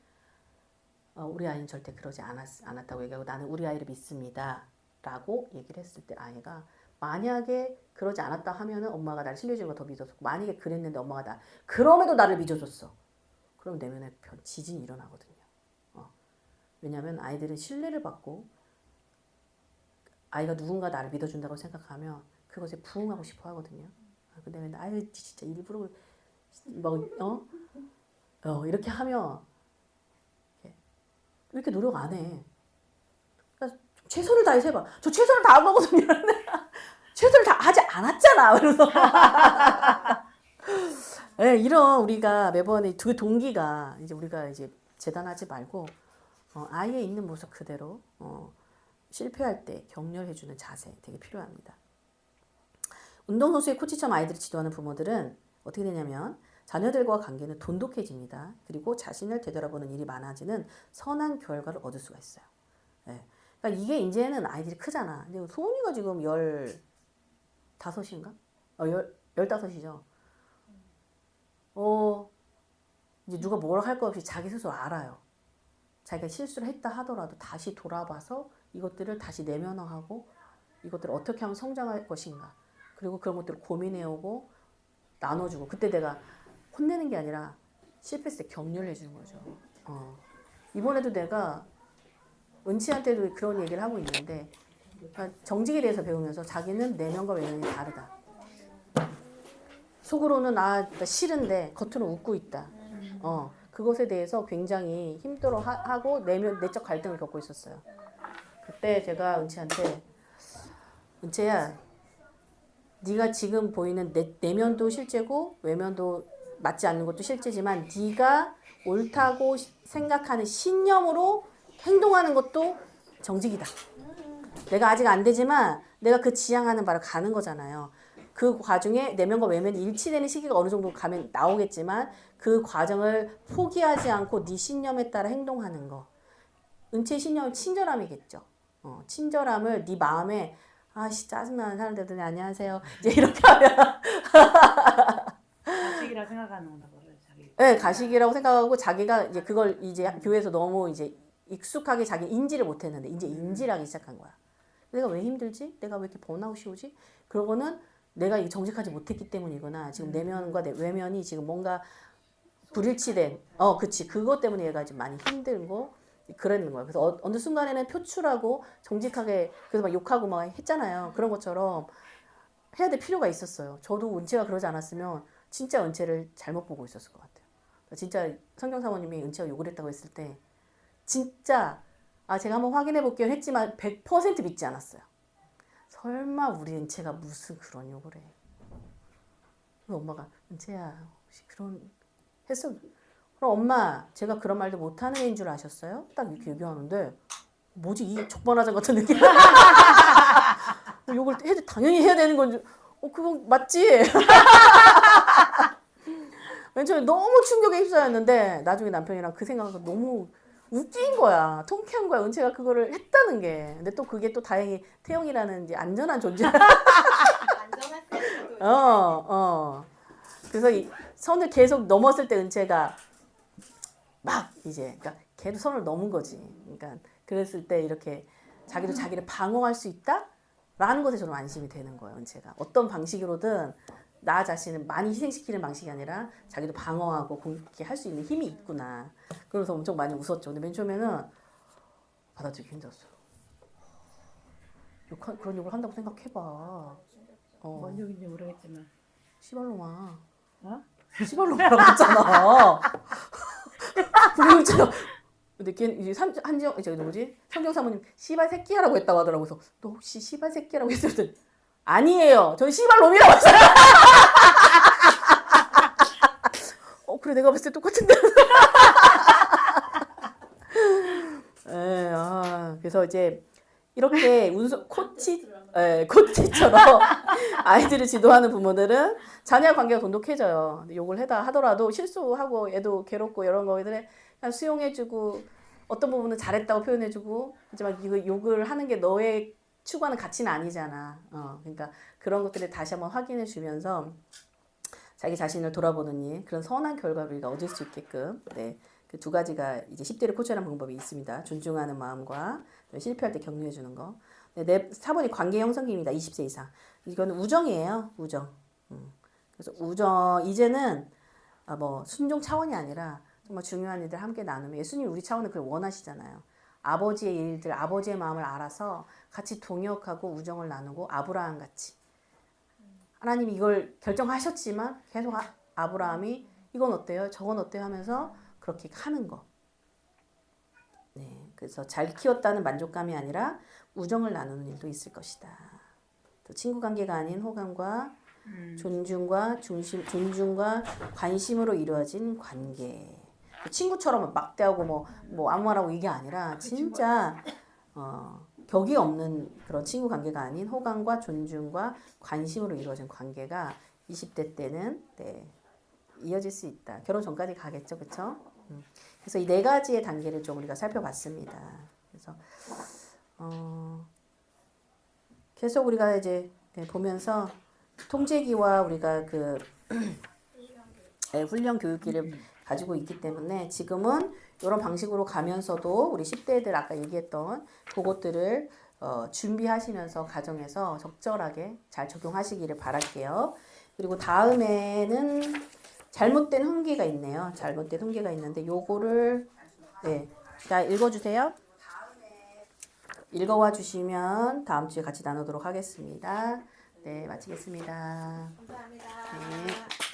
Speaker 1: 우리 아이는 절대 그러지 않았다고 얘기하고 나는 우리 아이를 믿습니다. 라고 얘기를 했을 때 아이가 만약에 그러지 않았다 하면은 엄마가 나를 신뢰주는 거 더 믿었고 만약에 그랬는데 엄마가 그럼에도 나를 믿어줬어. 그럼 내면에 지진이 일어나거든요. 왜냐하면 아이들은 신뢰를 받고 아이가 누군가 나를 믿어준다고 생각하면 그것에 부응하고 싶어 하거든요. 근데 왜 아유 진짜 일부러 이렇게 하면 왜 이렇게 노력 안 해? 그러니까 최선을 다해서 해봐. 저 최선을 다한 거거든요. 최선을 다 하지 않았잖아. 이러면서. 네, 이런 우리가 매번에 그 동기가 이제 우리가 이제 재단하지 말고 아이의 있는 모습 그대로 실패할 때 격려해주는 자세 되게 필요합니다. 운동선수의 코치처럼 아이들을 지도하는 부모들은 어떻게 되냐면 자녀들과 관계는 돈독해집니다. 그리고 자신을 되돌아보는 일이 많아지는 선한 결과를 얻을 수가 있어요. 네. 그러니까 이게 이제는 아이들이 크잖아. 근데 소은이가 지금 15인가? 15이죠. 이제 누가 뭐라 할 거 없이 자기 스스로 알아요. 자기가 실수를 했다 하더라도 다시 돌아봐서 이것들을 다시 내면화하고 이것들을 어떻게 하면 성장할 것인가. 그리고 그런 것들을 고민해오고 나눠주고 그때 내가 혼내는 게 아니라 실패했을 때 격려를 해주는 거죠. 이번에도 내가 은치한테도 그런 얘기를 하고 있는데 정직에 대해서 배우면서 자기는 내면과 외면이 다르다. 속으로는 나 싫은데 겉으로 웃고 있다. 그것에 대해서 굉장히 힘들어하고 내적 갈등을 겪고 있었어요. 그때 제가 은치한테 은채야 네가 지금 보이는 내면도 실제고 외면도 맞지 않는 것도 실제지만 네가 옳다고 생각하는 신념으로 행동하는 것도 정직이다. 내가 아직 안 되지만 내가 그 지향하는 바를 가는 거잖아요. 그 과정에 내면과 외면이 일치되는 시기가 어느 정도 가면 나오겠지만 그 과정을 포기하지 않고 네 신념에 따라 행동하는 거. 은채의 신념은 친절함이겠죠. 친절함을 네 마음에 아씨 짜증나는 사람들은 안녕하세요. 이제 이렇게 하면
Speaker 4: 가식이라 생각하는 거다 자기.
Speaker 1: 네, 가식이라고 생각하고 자기가 이제 그걸 이제 교회에서 너무 이제 익숙하게 자기 인지를 못했는데 이제 인지를 하기 시작한 거야. 내가 왜 힘들지? 내가 왜 이렇게 번아웃이 오지? 그러고는 내가 정직하지 못했기 때문이구나. 지금 내면과 외면이 지금 뭔가 불일치된 그치 그것 때문에 얘가 지금 많이 힘들고 그러는 거야. 그래서 어느 순간에는 표출하고 정직하게 그래서 막 욕하고 막 했잖아요. 그런 것처럼 해야 될 필요가 있었어요. 저도 은채가 그러지 않았으면 진짜 은채를 잘못 보고 있었을 것 같아요. 진짜 성경 사모님이 은채가 욕을 했다고 했을 때 진짜 제가 한번 확인해 볼게요 했지만 100% 믿지 않았어요. 설마 우리 은채가 무슨 그런 욕을 해. 그래서 엄마가 은채야 혹시 그런 했어? 그럼 엄마 제가 그런 말도 못하는 애인 줄 아셨어요? 딱 이렇게 얘기하는데 뭐지 이 적반하장 같은 느낌. 욕을 당연히 해야 되는 건 줄. 그건 맞지? 맨 처음에 너무 충격에 휩싸였는데 나중에 남편이랑 그 생각하고 너무 웃긴 거야. 통쾌한 거야. 은채가 그거를 했다는 게. 근데 또 그게 또 다행히 태영이라는 이제 안전한 존재.
Speaker 2: 안전한 세계도
Speaker 1: 그래서 이 선을 계속 넘었을 때 은채가 막 이제 그러니까 걔도 선을 넘은 거지. 그러니까 그랬을 때 이렇게 자기도 자기를 방어할 수 있다라는 것에 저는 안심이 되는 거예요. 은채가 어떤 방식으로든 나 자신을 많이 희생시키는 방식이 아니라 자기도 방어하고 공격하게 할 수 있는 힘이 있구나. 그래서 엄청 많이 웃었죠. 근데 맨 처음에는 받아들이기 힘들었어요. 그런 욕을 한다고 생각해봐.
Speaker 4: 뭔 욕인지 모르겠지만.
Speaker 1: 시발로마.
Speaker 4: 시발로마라고
Speaker 1: 했잖아. 분명히잖아. 근데 걔 이제 누구지? 성경 사모님 시발 새끼야라고 했다고 하더라고. 그래서 너 혹시 시발 새끼야라고 했을 때 아니에요. 저는 시발놈이라고 했어요. 그래 내가 봤을 때 똑같은데. 그래서 이제 이렇게 코치처럼 아이들을 지도하는 부모들은 자녀와 관계가 돈독해져요. 욕을 하더라도 실수하고 얘도 괴롭고 이런 거들을 그냥 수용해주고 어떤 부분은 잘했다고 표현해주고 하지만 이거 욕을 하는 게 너의 추구하는 가치는 아니잖아. 그러니까 그런 것들을 다시 한번 확인해 주면서 자기 자신을 돌아보는 일, 그런 선한 결과를 우리가 얻을 수 있게끔 그 두 가지가 이제 10대를 코치하는 방법이 있습니다. 존중하는 마음과 실패할 때 격려해 주는 거. 내 4번이 관계 형성기입니다. 20세 이상. 이거는 우정이에요. 우정. 그래서 우정 이제는 뭐 순종 차원이 아니라 정말 중요한 일들 함께 나누면 예수님이 우리 차원을 그걸 원하시잖아요. 아버지의 일들, 아버지의 마음을 알아서 같이 동역하고 우정을 나누고 아브라함 같이 하나님이 이걸 결정하셨지만 계속 아브라함이 이건 어때요? 저건 어때요? 하면서 그렇게 하는 거. 네, 그래서 잘 키웠다는 만족감이 아니라 우정을 나누는 일도 있을 것이다. 또 친구 관계가 아닌 호감과 존중과 관심으로 이루어진 관계. 친구처럼 막대하고 뭐 아무 말하고 이게 아니라 진짜 격이 없는 그런 친구 관계가 아닌 호감과 존중과 관심으로 이루어진 관계가 20대 때는 이어질 수 있다. 결혼 전까지 가겠죠, 그렇죠? 그래서 이 네 가지의 단계를 좀 우리가 살펴봤습니다. 그래서 계속 우리가 이제 보면서 통제기와 우리가 그 훈련 교육기를 가지고 있기 때문에 지금은 이런 방식으로 가면서도 우리 10대들 아까 얘기했던 그것들을 준비하시면서 가정에서 적절하게 잘 적용하시기를 바랄게요. 그리고 다음에는 잘못된 훈계가 있네요. 잘못된 훈계가 있는데 요거를 자 읽어주세요. 읽어와 주시면 다음 주에 같이 나누도록 하겠습니다. 네, 마치겠습니다.
Speaker 2: 감사합니다.
Speaker 1: 네.